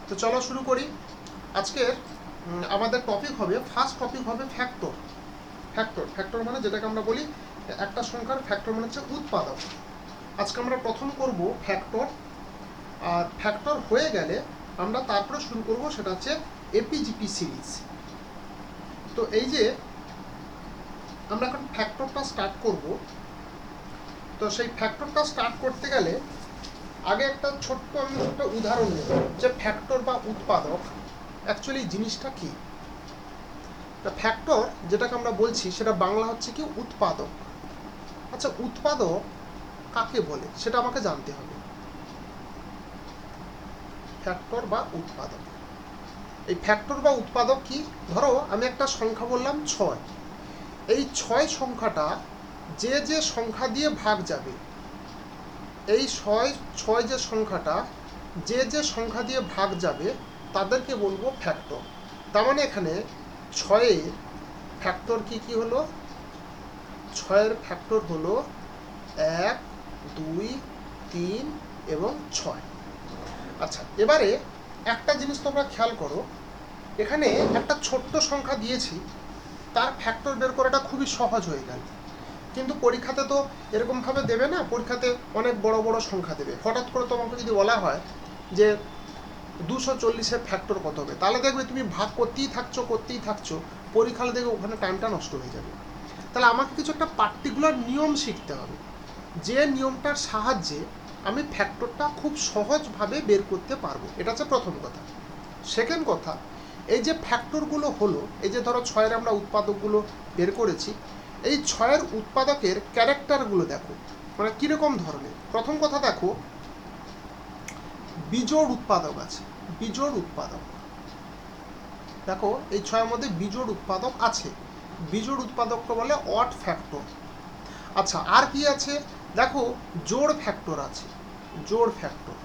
তো চলো শুরু করি। আজকের আমাদের টপিক হবে, ফার্স্ট টপিক হবে ফ্যাক্টর। ফ্যাক্টর মানে যেটাকে আমরা বলি একটা সংখ্যার ফ্যাক্টর মানে হচ্ছে উৎপাদক। আজকে আমরা প্রথম করব ফ্যাক্টর, আর ফ্যাক্টর হয়ে গেলে আমরা তারপরে শুরু করব সেটা হচ্ছে এপিজিপি সিরিজ। তো এই যে আমরা এখন ফ্যাক্টরটা স্টার্ট করব, তো সেই ফ্যাক্টরটা স্টার্ট করতে গেলে আগে একটা ছোট্ট আমি একটা উদাহরণ নেব যে ফ্যাক্টর বা উৎপাদক অ্যাকচুয়ালি জিনিসটা কি। ফ্যাক্টর যেটাকে আমরা বলছি সেটা বাংলা হচ্ছে কি উৎপাদক। আচ্ছা, উৎপাদক কাকে বলে সেটা আমাকে জানতে হবে। ফ্যাক্টর বা উৎপাদক, এই ফ্যাক্টর বা উৎপাদক কি? ধরো আমি একটা সংখ্যা বললাম 6, এই 6 সংখ্যাটা যে যে সংখ্যা দিয়ে ভাগ যাবে, এই 6 যে সংখ্যাটা যে যে সংখ্যা দিয়ে ভাগ যাবে তাদেরকে বলবো ফ্যাক্টর। তার মানে এখানে 6-এর ফ্যাক্টর কি কি হলো? 6-এর ফ্যাক্টর হলো 1, 2, 3 এবং 6। আচ্ছা, এবারে একটা জিনিস তোমরা খেয়াল করো, এখানে একটা ছোট্ট সংখ্যা দিয়েছি, তার ফ্যাক্টর বের করাটা খুবই সহজ হয়ে গেল। কিন্তু পরীক্ষাতে তো এরকমভাবে দেবে না, পরীক্ষাতে অনেক বড় বড় সংখ্যা দেবে। হঠাৎ করে তোমাকে যদি বলা হয় যে 240-এর ফ্যাক্টর কত হবে, তাহলে দেখবে তুমি ভাগ করতেই থাকছো, পরীক্ষা দেখবে ওখানে টাইমটা নষ্ট হয়ে যাবে। তাহলে আমাকে কিছু একটা পার্টিকুলার নিয়ম শিখতে হবে, যে নিয়মটার সাহায্যে আমি ফ্যাক্টরটা খুব সহজভাবে বের করতে পারবো। এটা হচ্ছে প্রথম কথা। সেকেন্ড কথা, এই যে ফ্যাক্টরগুলো হলো, এই যে ধরো 6-এর আমরা উৎপাদকগুলো বের করেছি, এই 6-এর উৎপাদকের ক্যারেক্টারগুলো দেখো, মানে কীরকম ধরনের। প্রথম কথা দেখো, বিজোড় উৎপাদক আছে। বিজোড় উৎপাদক দেখো, এই 6-এর মধ্যে বিজোড় উৎপাদক আছে। বিজোড় উৎপাদককে বলে অড ফ্যাক্টর। আচ্ছা, আর কি আছে দেখো, জোড় ফ্যাক্টর আছে। জোড় ফ্যাক্টর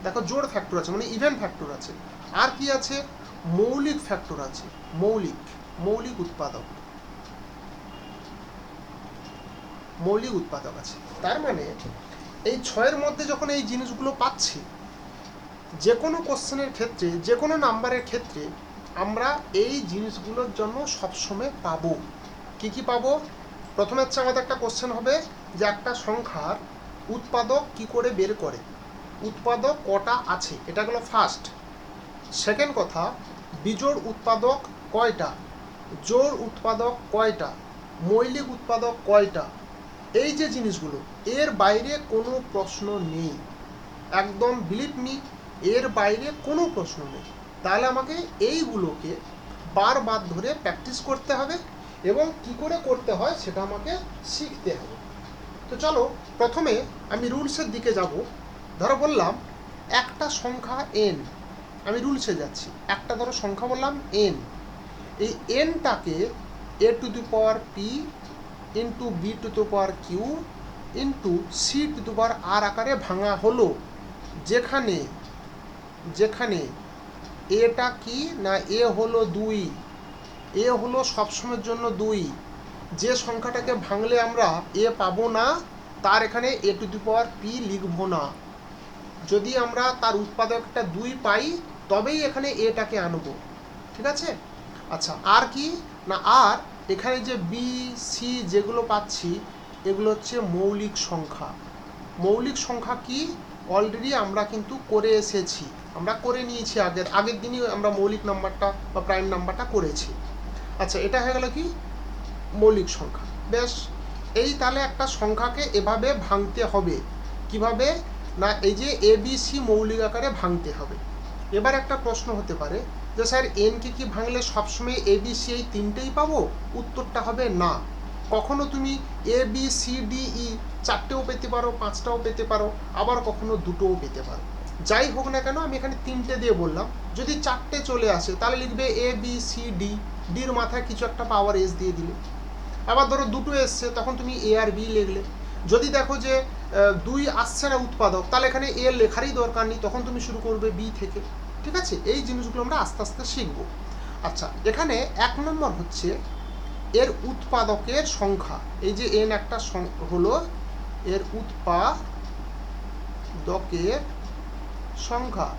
দেখো, জোড় ফ্যাক্টর আছে মানে ইভেন ফ্যাক্টর আছে। আর কি আছে? মৌলিক ফ্যাক্টর আছে। মৌলিক উৎপাদক আছে। তার মানে এই 6-এর মধ্যে যখন এই জিনিসগুলো পাচ্ছি, যে কোনো কোশ্চেনের ক্ষেত্রে, যে কোনো নাম্বারের ক্ষেত্রে আমরা এই জিনিসগুলোর জন্য সবসময় পাবো। কি কি পাবো? প্রথমে হচ্ছে আমাদের একটা কোশ্চেন হবে যে একটা সংখ্যার উৎপাদক কি করে বের করে, উৎপাদক কটা আছে, এটা হলো ফার্স্ট। সেকেন্ড কথা, বিজোড় উৎপাদক কয়টা, জোড় উৎপাদক কয়টা, মৌলিক উৎপাদক কয়টা। এই যে জিনিসগুলো, এর বাইরে কোনো প্রশ্ন নেই, একদম বিলিভ মি, এর বাইরে কোনো প্রশ্ন নেই। তাহলে আমাকে এইগুলোকে বারবার ধরে প্র্যাকটিস করতে হবে এবং কি করে করতে হয় সেটা আমাকে শিখতে হবে। তো চলো প্রথমে আমি রুলসের দিকে যাব। ধরো বললাম একটা সংখ্যা n, আমি রুলসে যাচ্ছি। একটা ধরো সংখ্যা বললাম n, এই nটাকে a two the power p into b two the power q into c two the power r আকারে ভাঙা হলো, যেখানে যেখানে এটা কি না, এ হলো 2, এ হলো সবসময়ের জন্য 2। যে সংখ্যাটাকে ভাঙলে আমরা এ পাবো না, তার এখানে এ টু দি পাওয়ার পি লিখবো না। যদি আমরা তার উৎপাদকটা 2 পাই তবেই এখানে এটাকে আনবো, ঠিক আছে? আচ্ছা, আর কি না, আর এখানে যে বি সি যেগুলো পাচ্ছি এগুলো হচ্ছে মৌলিক সংখ্যা। মৌলিক সংখ্যা কি, অলরেডি আমরা কিন্তু করে এসেছি, আমরা করে নিয়েছি, আগের দিনই আমরা মৌলিক নাম্বারটা বা প্রাইম নাম্বারটা করেছি। আচ্ছা, এটা হয়ে গেল কি মৌলিক সংখ্যা। বেশ, এই তাহলে একটা সংখ্যাকে এভাবে ভাঙতে হবে। কিভাবে না, এই যে এ বি সি মৌলিক আকারে ভাঙতে হবে। এবার একটা প্রশ্ন হতে পারে যে স্যার এনকে কি ভাঙলে সবসময় এ বি সি এই তিনটেই পাবো? উত্তরটা হবে না। কখনো তুমি A B C D E 4টেও পেতে পারো, 5টাও পেতে পারো, আবার কখনো 2টোও পেতে পারো। যাই হোক না কেন, আমি এখানে 3টে দিয়ে বললাম। যদি 4টে চলে আসে তাহলে লিখবে এ বি সি ডি, ডির মাথায় কিছু একটা পাওয়ার এস দিয়ে দিলে। আবার ধরো 2টো এসছে, তখন তুমি এ আর বি লিখলে। যদি দেখো যে 2 আসছে না উৎপাদক, তাহলে এখানে এ লেখারই দরকার নেই, তখন তুমি শুরু করবে বি থেকে। ঠিক আছে, এই জিনিসগুলো আমরা আস্তে আস্তে শিখব। আচ্ছা, এখানে 1 নম্বর হচ্ছে এর উৎপাদকের সংখ্যা। এই যে এন একটা হলো, এর উৎপাদকের সংখ্যা।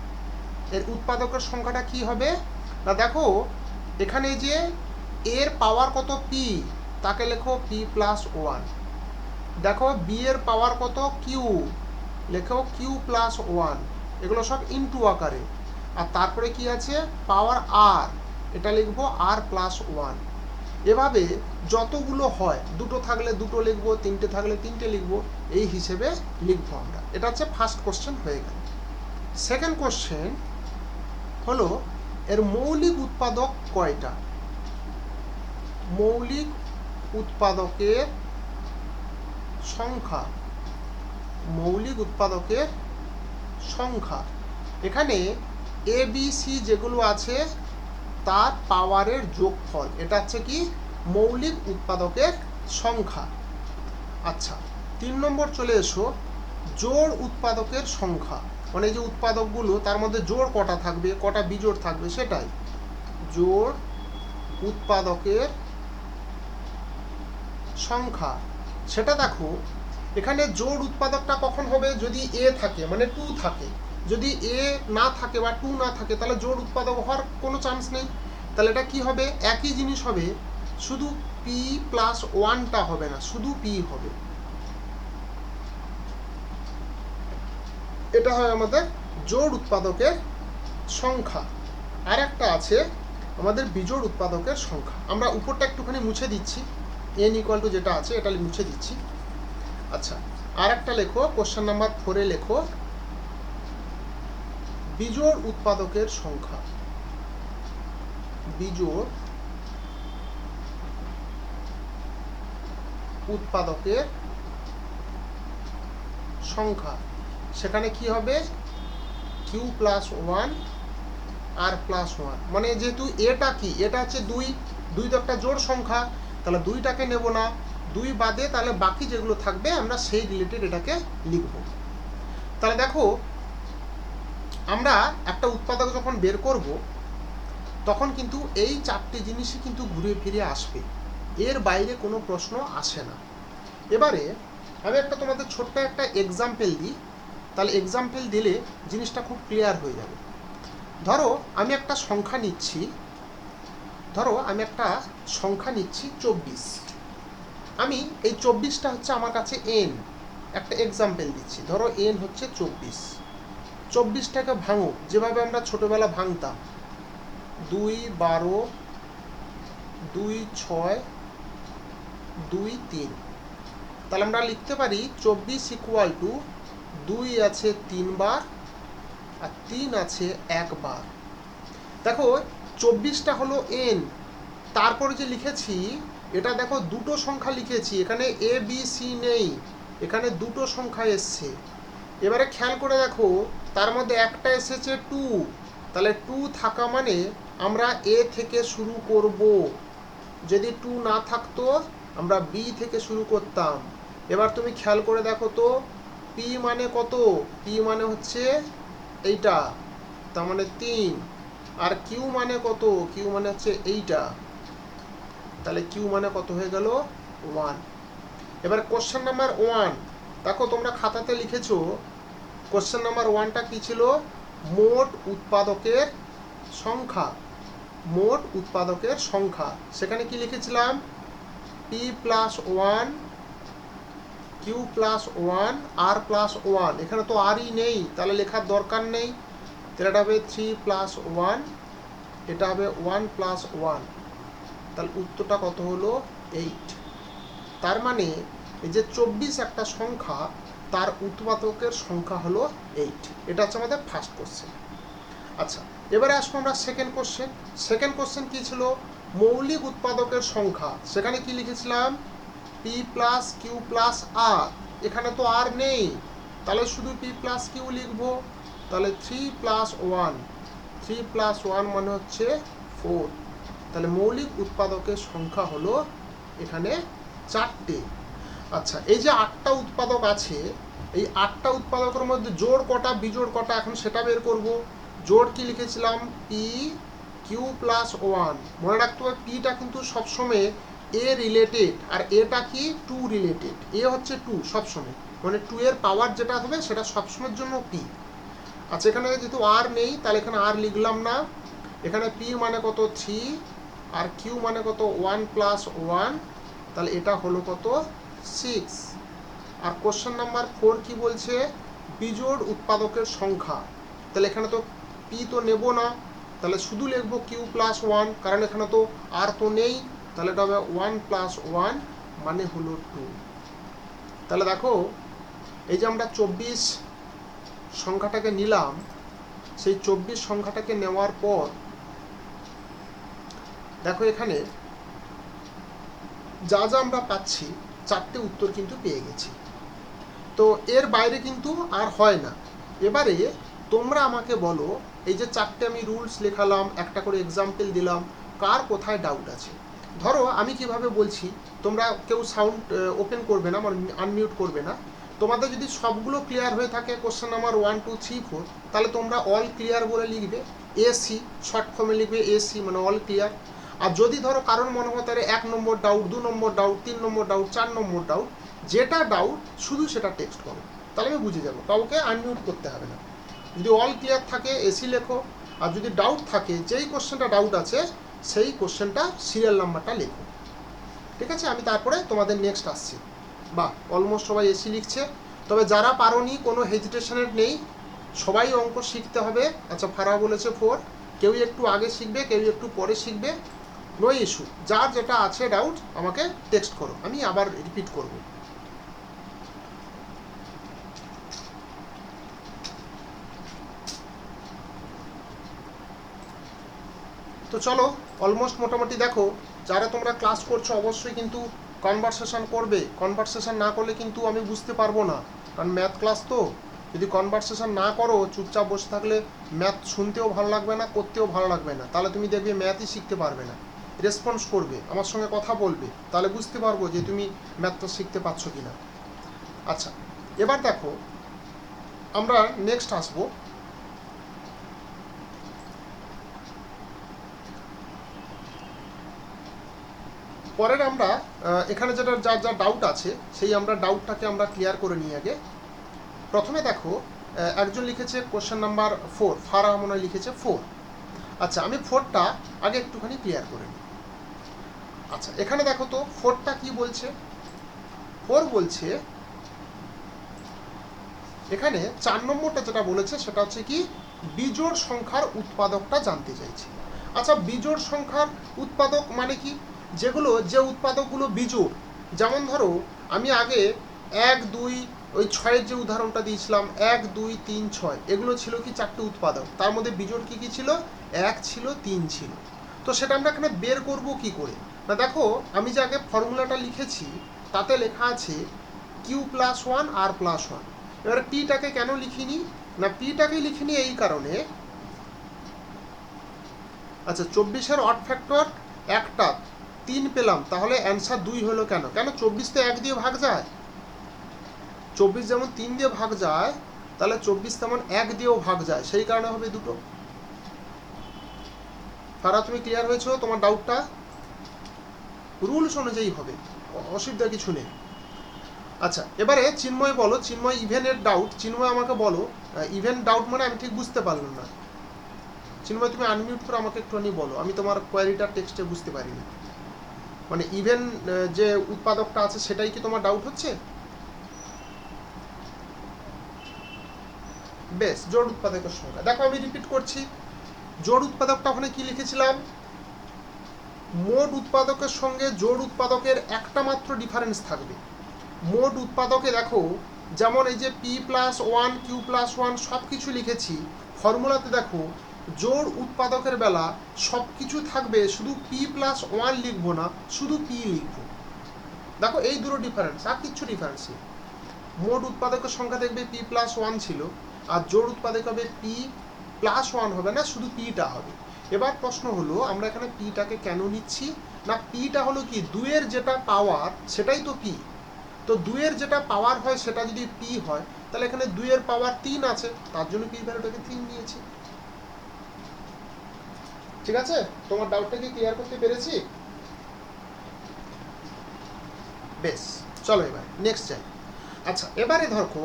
এর উৎপাদকের সংখ্যাটা কি হবে না, দেখো এখানে যে এর পাওয়ার কত পি, তাকে লেখো পি প্লাস ওয়ান। দেখো বি এর পাওয়ার কত কিউ, লেখো কিউ প্লাস ওয়ান। এগুলো সব ইনটু আকারে। আর তারপরে কি আছে পাওয়ার আর, এটা লিখবো আর প্লাস ওয়ান। এভাবে যতগুলো হয়, দুটো থাকলে দুটো লিখবো, তিনটে থাকলে তিনটে লিখবো, এই হিসেবে লিখবো আমরা। এটা হচ্ছে ফার্স্ট কোশ্চেন হয়ে গেল। সেকেন্ড কোশ্চেন হলো এর মৌলিক উৎপাদক কয়টা। মৌলিক উৎপাদকের সংখ্যা। মৌলিক উৎপাদকের সংখ্যা। এখানে এ বি সি যেগুলো আছে তার পাওয়ারের যোগফল, এটা হচ্ছে কি মৌলিক উৎপাদকের সংখ্যা। আচ্ছা 3 নম্বর চলে এসো, জোড় উৎপাদকের সংখ্যা। মানে যে উৎপাদকগুলো তার মধ্যে জোড় কটা থাকবে, কটা বিজোড় থাকবে, সেটাই জোড় উৎপাদকের সংখ্যা। সেটা দেখো এখানে জোড় উৎপাদকটা কখন হবে, যদি এ থাকে মানে 2 থাকে। যদি এ না থাকে বা 2 না থাকে তাহলে জোড় উৎপাদক হওয়ার কোনো চান্স নেই। তাহলে এটা কি হবে, একই জিনিস হবে, শুধু পি প্লাস ওয়ানটা হবে না, শুধু পি হবে। এটা হয় আমাদের জোড় উৎপাদকের সংখ্যা। আর একটা আছে আমাদের বিজোড় উৎপাদকের সংখ্যা। আমরা উপরটা একটুখানি মুছে দিচ্ছি, এন ইকুয়াল টু যেটা আছে এটা মুছে দিচ্ছি। আচ্ছা আর একটা লেখো, কোশ্চেন নাম্বার 4 লেখো বিজোড় উৎপাদকের সংখ্যা। বিজোড় উৎপাদকের সংখ্যা। সেখানে কি হবে Q plus one R plus one. মানে যেহেতু এটা কি, এটা হচ্ছে 2, 2 তো একটা জোড় সংখ্যা, তাহলে 2টাকে নেব না, 2 বাদে তাহলে বাকি যেগুলো থাকবে আমরা সেই রিলেটেড এটাকে লিখব। তাহলে দেখো আমরা একটা উৎপাদক যখন বের করব তখন কিন্তু এই 4টে জিনিসই কিন্তু ঘুরে ফিরে আসবে, এর বাইরে কোনো প্রশ্ন আসে না। এবারে আমি একটা তোমাদের ছোট্ট একটা এক্সাম্পল দিই, তাহলে এক্সাম্পল দিলে জিনিসটা খুব ক্লিয়ার হয়ে যাবে। ধরো আমি একটা সংখ্যা নিচ্ছি, ধরো আমি একটা সংখ্যা নিচ্ছি 24। আমি এই 24টা হচ্ছে আমার কাছে এন। একটা এক্সাম্পল দিচ্ছি, ধরো এন হচ্ছে 24। 24টাকে ভাঙো যেভাবে আমরা ছোটবেলা ভাঙতাম, 2 12 2 6 2 3। তাহলে আমরা লিখতে পারি 24 ইকুয়াল টু 2 আছে 3 বার আর 3 আছে 1 বার। দেখো 24টা হলো এন, তারপরে যে লিখেছি এটা দেখো দুটো সংখ্যা লিখেছি, এখানে এ বি সি নেই, এখানে দুটো সংখ্যা এসছে। এবারে খেয়াল করে দেখো তার মধ্যে একটা এসেছে 2, তাহলে 2 থাকা মানে আমরা এ থেকে শুরু করব, যদি 2 না থাকতো আমরা বি থেকে শুরু করতাম। এবার তুমি খেয়াল করে দেখো তো পি মানে কত, পি মানে হচ্ছে এইটা, তার মানে 3। আর কিউ মানে কত, কিউ মানে হচ্ছে এইটা, তাহলে কিউ মানে কত হয়ে গেল 1। এবার কোশ্চেন নাম্বার 1 দেখো তোমরা খাতাতে লিখেছো, কোশ্চেন নাম্বার 1টা কি ছিল, মোট উৎপাদকের সংখ্যা। মোট উৎপাদকের সংখ্যা, সেখানে কি লিখেছিলাম P plus one, Q plus one, R plus one. এখানে তো আরই নেই, তাহলে লেখার দরকার নেই। তাহলে এটা হবে 3 প্লাস 1, এটা হবে 1 প্লাস 1। তাহলে উত্তরটা কত হলো 8। তার মানে এই যে 24 একটা সংখ্যা, তার উৎপাদকের সংখ্যা হলো 8। এটা হচ্ছে আমাদের ফার্স্ট কোশ্চেন। আচ্ছা এবারে আসবো আমরা সেকেন্ড কোশ্চেন। সেকেন্ড কোশ্চেন কি ছিল, মৌলিক উৎপাদকের সংখ্যা। সেখানে কি লিখেছিলাম পি প্লাস কিউ প্লাস আর। এখানে তো আর নেই, তাহলে শুধু পি প্লাস কিউ লিখবো। তাহলে 3 প্লাস 1, 3 প্লাস 1 মানে হচ্ছে 4। তাহলে মৌলিক উৎপাদকের সংখ্যা হলো এখানে 4টে। আচ্ছা এই যে 8টা উৎপাদক আছে, এই 8টা উৎপাদকের মধ্যে জোড় কটা বিজোড় কটা এখন সেটা বের করব। জোড় কি লিখেছিলাম পি কিউ প্লাস 1। মনে রাখতে হবে পিটা কিন্তু সবসময় এ রিলেটেড, আর এটা কি 2 রিলেটেড। এ হচ্ছে 2 সবসময়, মানে 2 এর পাওয়ার যেটা হবে সেটা সবসময়ের জন্য পি। আচ্ছা, এখানে যেহেতু আর নেই তাহলে এখানে আর লিখলাম না। এখানে পি মানে কত 3 আর কিউ মানে কত 1 প্লাস 1, তাহলে এটা হলো কত 6। আর কোশ্চেন নাম্বার 4 কি বলছে, বিজোড় উৎপাদকের সংখ্যা। তাহলে এখানে তো পি তো নেব না, তাহলে শুধু লিখবো কিউ প্লাস 1, কারণ এখানে তো আর তো নেই, তাহলে এটা হবে 1 প্লাস 1 মানে হলো 2। তাহলে দেখো এই যে আমরা 24 সংখ্যাটাকে নিলাম, সেই 24 সংখ্যাটাকে নেওয়ার পর দেখো এখানে যা যা আমরা পাচ্ছি 4টে উত্তর কিন্তু পেয়ে গেছি। তো এর বাইরে কিন্তু আর হয় না। এবারে তোমরা আমাকে বলো, এই যে 4টে আমি রুলস লেখালাম, একটা করে এক্সাম্পল দিলাম, কার কোথায় ডাউট আছে। ধরো আমি কিভাবে বলছি, তোমরা কেউ সাউন্ড ওপেন করবে না, মানে আনমিউট করবে না। তোমাদের যদি সবগুলো ক্লিয়ার হয়ে থাকে কোশ্চেন নাম্বার 1 2 3 4, তাহলে তোমরা অল ক্লিয়ার বলে লিখবে, এসি শর্ট ফর্মে লিখবে, এসি মানে অল ক্লিয়ার। আর যদি ধরো কারণ মনে হয় তাহলে 1 নম্বর ডাউট, 2 নম্বর ডাউট, 3 নম্বর ডাউট, 4 নম্বর ডাউট, যেটা ডাউট শুধু সেটা টেক্সট করো, তাহলে আমি বুঝে যাবো, কাউকে আনমিউট করতে হবে না। যদি অল ক্লিয়ার থাকে এসি লেখো, আর যদি ডাউট থাকে, যেই কোশ্চেনটা ডাউট আছে সেই কোশ্চেনটা সিরিয়াল নাম্বারটা লেখো। ঠিক আছে, আমি তারপরে তোমাদের নেক্সট আসছি। বা অলমোস্ট সবাই এসি লিখছে, তবে যারা পারোনি কোনো হেজিটেশনের নেই, সবাই অঙ্ক শিখতে হবে। আচ্ছা, ফারা বলেছে 4, কেউ একটু আগে শিখবে, কেউ একটু পরে শিখবে, নো ইস্যু। যার যেটা আছে ডাউট আমাকে টেক্সট করো, আমি আবার রিপিট করব। তো চলো, অলমোস্ট মোটামুটি দেখো, যারা তোমরা ক্লাস করছো অবশ্যই কিন্তু কনভারসেশন করবে। কনভারসেশন না করলে কিন্তু আমি বুঝতে পারবো না, কারণ ম্যাথ ক্লাস তো। যদি কনভারসেশন না করো, চুপচাপ বসে থাকলে ম্যাথ শুনতেও ভালো লাগবে না, করতেও ভালো লাগবে না, তাহলে তুমি দেখবে ম্যাথই শিখতে পারবে না। রেসপন্স করবে, আমার সঙ্গে কথা বলবে, তাহলে বুঝতে পারবো যে তুমি ম্যাথটা শিখতে পারছো কি না। আচ্ছা, এবার দেখো আমরা নেক্সট আসবো। পরের আমরা এখানে যেটা যার যা ডাউট আছে সেই আমরা ডাউটটাকে আমরা ক্লিয়ার করে নিই আগে। প্রথমে দেখো একজন লিখেছে কোশ্চেন নাম্বার 4, ফারা মনে হয় লিখেছে 4। আচ্ছা, আমি 4টা আগে একটুখানি ক্লিয়ার করে নিই। আচ্ছা, এখানে দেখো তো 4টা কি বলছে। 4 বলছে এখানে 4 নম্বরটা যেটা বলেছে সেটা হচ্ছে কি, বিজোড় সংখ্যার উৎপাদকটা জানতে চাইছি। আচ্ছা, বিজোড় সংখ্যার উৎপাদক মানে কি, যে উৎপাদকগুলো বিজোড়, যেমন ধরো আমি আগে 1 2 ওই 6-এর যে উদাহরণটা দিয়েছিলাম, 1 2 3 6, এগুলো ছিল কি 4টে উৎপাদক, তার মধ্যে বিজোড় কি কি ছিল, 1 ছিল 3 ছিল। তো সেটা আমরা এখানে বের করব কি করে না, দেখো আমি যে আগে ফর্মুলাটা লিখেছি তাতে লেখা আছে কিউ প্লাস 1 আর প্লাস 1। এবারে পিটাকে কেন লিখিনি না, পিটাকে লিখিনি এই কারণে, আচ্ছা 24-এর অড ফ্যাক্টর একটা 3 পেলাম, তাহলে অ্যান্সার 2 হলো কেন, 24 তো 1 দিয়ে ভাগ যায়, 24 যেমন 3 দিয়ে ভাগ যায়, তাহলে 24 তেমন 1 দিয়েও ভাগ যায়, সেই কারণে হবে 2। তারা তুমি ক্লিয়ার হয়েছো তোমার ডাউটটা? রুলস অনুযায়ী হবে, অসুবিধা কিছু নেই। আচ্ছা, এবারে চিন্ময় বলো, চিন্ময় ইভেনের ডাউট, চিন্ময় আমাকে বলো, ইভেন ডাউট মানে আমি ঠিক বুঝতে পারলাম না। চিন্ময় তুমি আনমিউট করে আমাকে একটুখানি বলো, আমি তোমার কোয়ারিটার টেক্সটে বুঝতে পারিনি। মানে ইভেন যে উৎপাদকটা আছে সেটাই কি তোমার ডাউট হচ্ছে? বেশ, জোড় উৎপাদকের সংখ্যা দেখো, আমি রিপিট করছি। জোড় উৎপাদকটা ওখানে কি লিখেছিলাম, মোট উৎপাদকের সঙ্গে জোড় উৎপাদকের একটা মাত্র ডিফারেন্স থাকবে। মোট উৎপাদকে দেখো, যেমন এই যে পি প্লাস 1 কিউ প্লাস 1 সব কিছু লিখেছি, ফর্মুলাতে দেখো জোড় উৎপাদকের বেলা সব কিছু থাকবে, শুধু পি প্লাস 1 লিখবো না, শুধু পি লিখবো। দেখো এই দুটো ডিফারেন্স, আর কিচ্ছু ডিফারেন্স নেই। মোট উৎপাদকের সংখ্যা দেখবে পি প্লাস 1 ছিল, আর জোড় উৎপাদক হবে পি প্লাস 1 হবে না, শুধু পিটা হবে। এবার প্রশ্ন হলো আমরা এখানে পিটাকে কেন নিচ্ছি না, পিটা হলো কি 2-এর যেটা পাওয়ার সেটাই তো পি। তো 2-এর যেটা পাওয়ার হয় সেটা যদি পি হয়, তাহলে এখানে 2-এর পাওয়ার 3 আছে, তার জন্য পি ভ্যালুটাকে 3 নিয়েছি। ঠিক আছে, তোমার ডাউটটা কি ক্লিয়ার করতে পেরেছি? বেশ, চলো এবার নেক্সট যাই। আচ্ছা, এবারে দেখো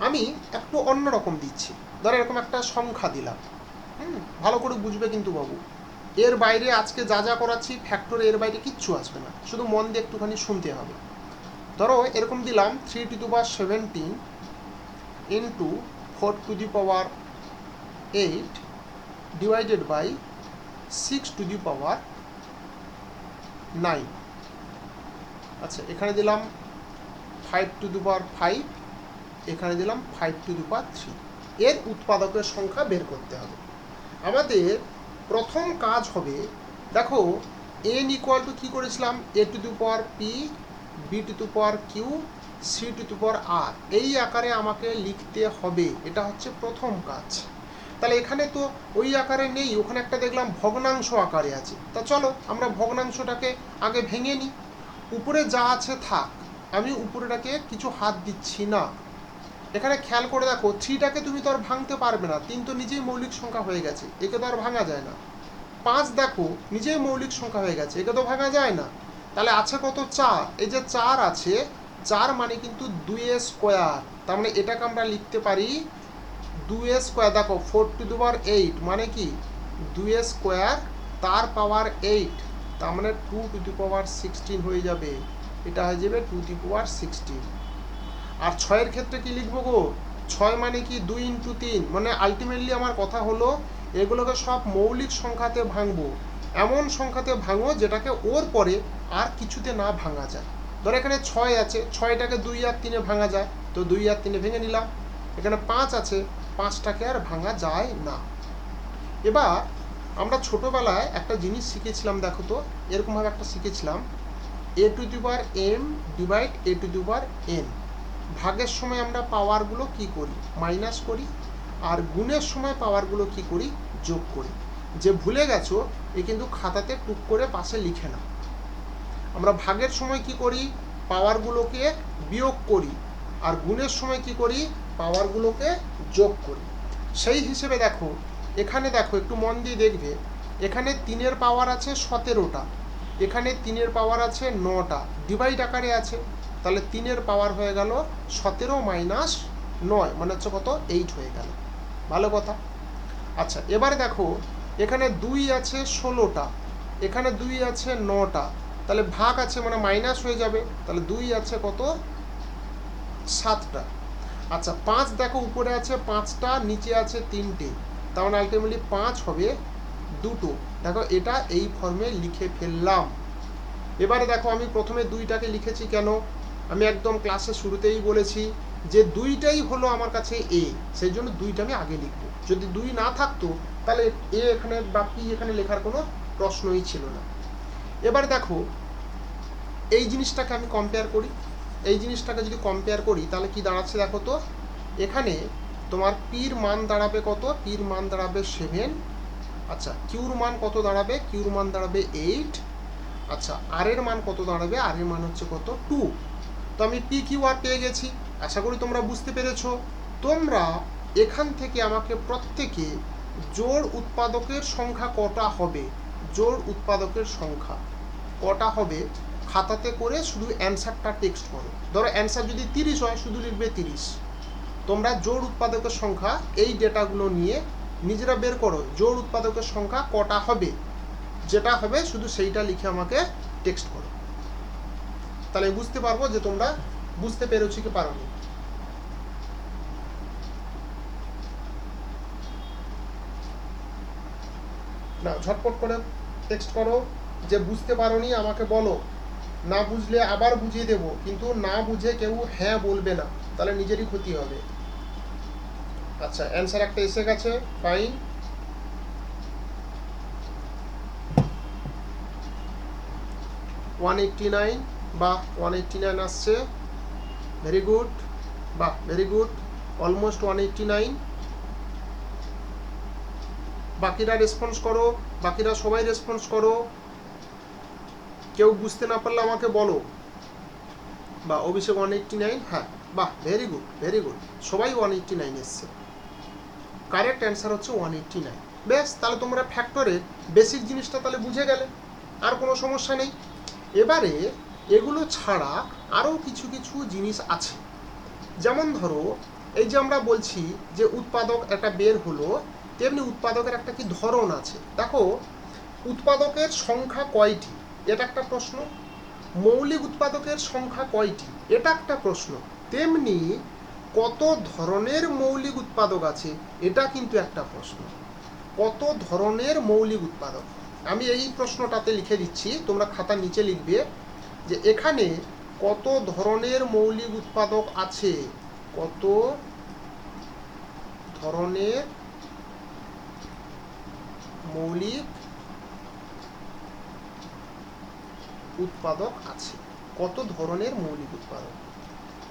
আমি একটু অন্যরকম দিচ্ছি। ধরো এরকম একটা সংখ্যা দিলাম, ভালো করে বুঝবে কিন্তু বাবু, এর বাইরে আজকে যা যা করাচ্ছি ফ্যাক্টরে এর বাইরে কিচ্ছু আসবে না, শুধু মন দিয়ে একটুখানি শুনতে হবে। ধরো এরকম দিলাম 3^17 ইন্টু 4^8 ডিভাইডেড বাই 6^9। আচ্ছা, এখানে দিলাম 5^5, এখানে দিলাম 5^3। এর উৎপাদকের সংখ্যা বের করতে হবে। আমাদের প্রথম কাজ হবে, দেখো n ইকুয়াল টু কী করেছিলাম, a⁴p b⁴q c⁴r, এই আকারে আমাকে লিখতে হবে। এটা হচ্ছে প্রথম কাজ। তাহলে এখানে তো ওই আকারে নেই, ওখানে একটা দেখলাম ভগ্নাংশ আকারে আছে। তা চলো আমরা ভগ্নাংশটাকে আগে ভেঙে নিই। উপরে যা আছে থাক, আমি উপরেটাকে কিছু হাত দিচ্ছি না। এখানে খেয়াল করে দেখো, 3টাকে তুমি তো আর ভাঙতে পারবে না, 3 তো নিজেই মৌলিক সংখ্যা হয়ে গেছে, একে তো আর ভাঙা যায় না। 5 দেখো নিজেই মৌলিক সংখ্যা হয়ে গেছে, একে তো ভাঙা যায় না। তাহলে আছে কত, 4। এই যে 4 আছে, 4 মানে কিন্তু 2^²। তার মানে এটাকে আমরা লিখতে পারি 2^²। দেখো 4^8 মানে কি 2^² তার পাওয়ার 8, তার মানে 2^16 হয়ে যাবে। এটা হয়ে যাবে 2^16। আর 6-এর ক্ষেত্রে কি লিখবো গো, 6 মানে কি 2 × 3, মানে আলটিমেটলি আমার কথা হলো এগুলোকে সব মৌলিক সংখ্যাতে ভাঙবো, এমন সংখ্যাতে ভাঙবো যেটাকে ওর পরে আর কিছুতে না ভাঙা যায়। ধর এখানে 6 আছে, 6টাকে 2 আর 3-এ ভাঙা যায়, তো 2 আর 3-এ ভেঙে নিলাম। এখানে 5 আছে, 5টাকে আর ভাঙা যায় না। এবার আমরা ছোটোবেলায় একটা জিনিস শিখেছিলাম, দেখো তো এরকমভাবে একটা শিখেছিলাম, a⁴m ডিভাইড a⁴n। ভাগের সময় আমরা পাওয়ারগুলো কি করি, মাইনাস করি, আর গুণের সময় পাওয়ারগুলো কি করি, যোগ করি। যে ভুলে গেছো এ কিন্তু খাতাতে টুক করে পাশে লিখে না। আমরা ভাগের সময় কি করি, পাওয়ারগুলোকে বিয়োগ করি, আর গুণের সময় কি করি, পাওয়ারগুলোকে যোগ করি। সেই হিসেবে দেখো এখানে, দেখো একটু মন দিয়ে দেখবে, এখানে 3-এর পাওয়ার আছে 17টা, এখানে 3-এর পাওয়ার আছে 9টা, ডিভাইড আকারে আছে। তাহলে 3-এর পাওয়ার হয়ে গেল 17 মাইনাস 9, মানে হচ্ছে কত, 8 হয়ে গেল। ভালো কথা। আচ্ছা এবারে দেখো এখানে 2 আছে 16টা, এখানে 2 আছে 9টা, তাহলে ভাগ আছে মানে মাইনাস হয়ে যাবে, তাহলে 2 আছে কত, 7টা। আচ্ছা 5 দেখো উপরে আছে 5টা, নিচে আছে 3টে, তার মানে আলটিমেটলি 5 হবে 2টো। দেখো এটা এই ফর্মে লিখে ফেললাম। এবারে দেখো আমি প্রথমে 2টাকে লিখেছি কেন, আমি একদম ক্লাসের শুরুতেই বলেছি যে 2টাই হলো আমার কাছে এ, সেই জন্য 2টা আমি আগে লিখবো। যদি 2 না থাকতো তাহলে এ এখানে বা পি এখানে লেখার কোনো প্রশ্নই ছিল না। এবার দেখো এই জিনিসটাকে আমি কম্পেয়ার করি, এই জিনিসটাকে যদি কম্পেয়ার করি তাহলে কি দাঁড়াচ্ছে দেখো তো, এখানে তোমার পির মান দাঁড়াবে কত, পির মান দাঁড়াবে 7। আচ্ছা কিউর মান কত দাঁড়াবে, কিউর মান দাঁড়াবে 8। আচ্ছা আর এর মান কত দাঁড়াবে, আর এর মান হচ্ছে কত, 2। তো আমি পি কিউ আর পেয়ে গেছি। আশা করি তোমরা বুঝতে পেরেছো। তোমরা এখান থেকে আমাকে প্রত্যেকে জোড় উৎপাদকের সংখ্যা কটা হবে, জোড় উৎপাদকের সংখ্যা কটা হবে খাতাতে করে শুধু অ্যান্সারটা টেক্সট করো। ধরো অ্যান্সার যদি 30 হয় শুধু লিখবে 30। তোমরা জোড় উৎপাদকের সংখ্যা এই ডেটাগুলো নিয়ে নিজেরা বের করো, জোড় উৎপাদকের সংখ্যা কটা হবে, যেটা হবে শুধু সেইটা লিখে আমাকে টেক্সট করো। তাহলে বুঝতে পারবো যে তোমরা বুঝতে পেরেছো কি পারোনি। না ঝটপট করে টেক্সট করো, যে বুঝতে পারোনি আমাকে বলো, না বুঝলে আবার বুঝিয়ে দেবো, কিন্তু না বুঝে কেউ হ্যাঁ বলবে না, তাহলে নিজেরই ক্ষতি হবে। আচ্ছা অ্যান্সার একটা এসে গেছে, ফাইন। $189 বা 189 আসছে, ভেরি গুড, বাহ ভেরি গুড, অলমোস্ট 189। বাকিরা রেসপন্স করো, বাকিরা সবাই রেসপন্স করো, কেউ বুঝতে না পারলে আমাকে বলো। বা অভিষেক 189, হ্যাঁ বাহ ভেরি গুড ভেরি গুড, সবাই 189 এসছে। কারেক্ট অ্যান্সার হচ্ছে 189। বেশ, তাহলে তোমরা ফ্যাক্টরের বেসিক জিনিসটা তাহলে বুঝে গেলে, আর কোনো সমস্যা নেই। এবারে এগুলো ছাড়া আরও কিছু কিছু জিনিস আছে, যেমন ধরো এই যে আমরা বলছি যে উৎপাদক একটা বের হলো, তেমনি উৎপাদকের একটা কি ধরন আছে। দেখো উৎপাদকের সংখ্যা কয়টি, এটা একটা প্রশ্ন। মৌলিক উৎপাদকের সংখ্যা কয়টি, এটা একটা প্রশ্ন। তেমনি কত ধরনের মৌলিক উৎপাদক আছে, এটা কিন্তু একটা প্রশ্ন। কত ধরনের মৌলিক উৎপাদক, আমি এই প্রশ্নটাতে লিখে দিচ্ছি, তোমরা খাতার নিচে লিখবে যে এখানে কত ধরনের মৌলিক উৎপাদক আছে, কত ধরনের মৌলিক উৎপাদক আছে, কত ধরনের মৌলিক উৎপাদক।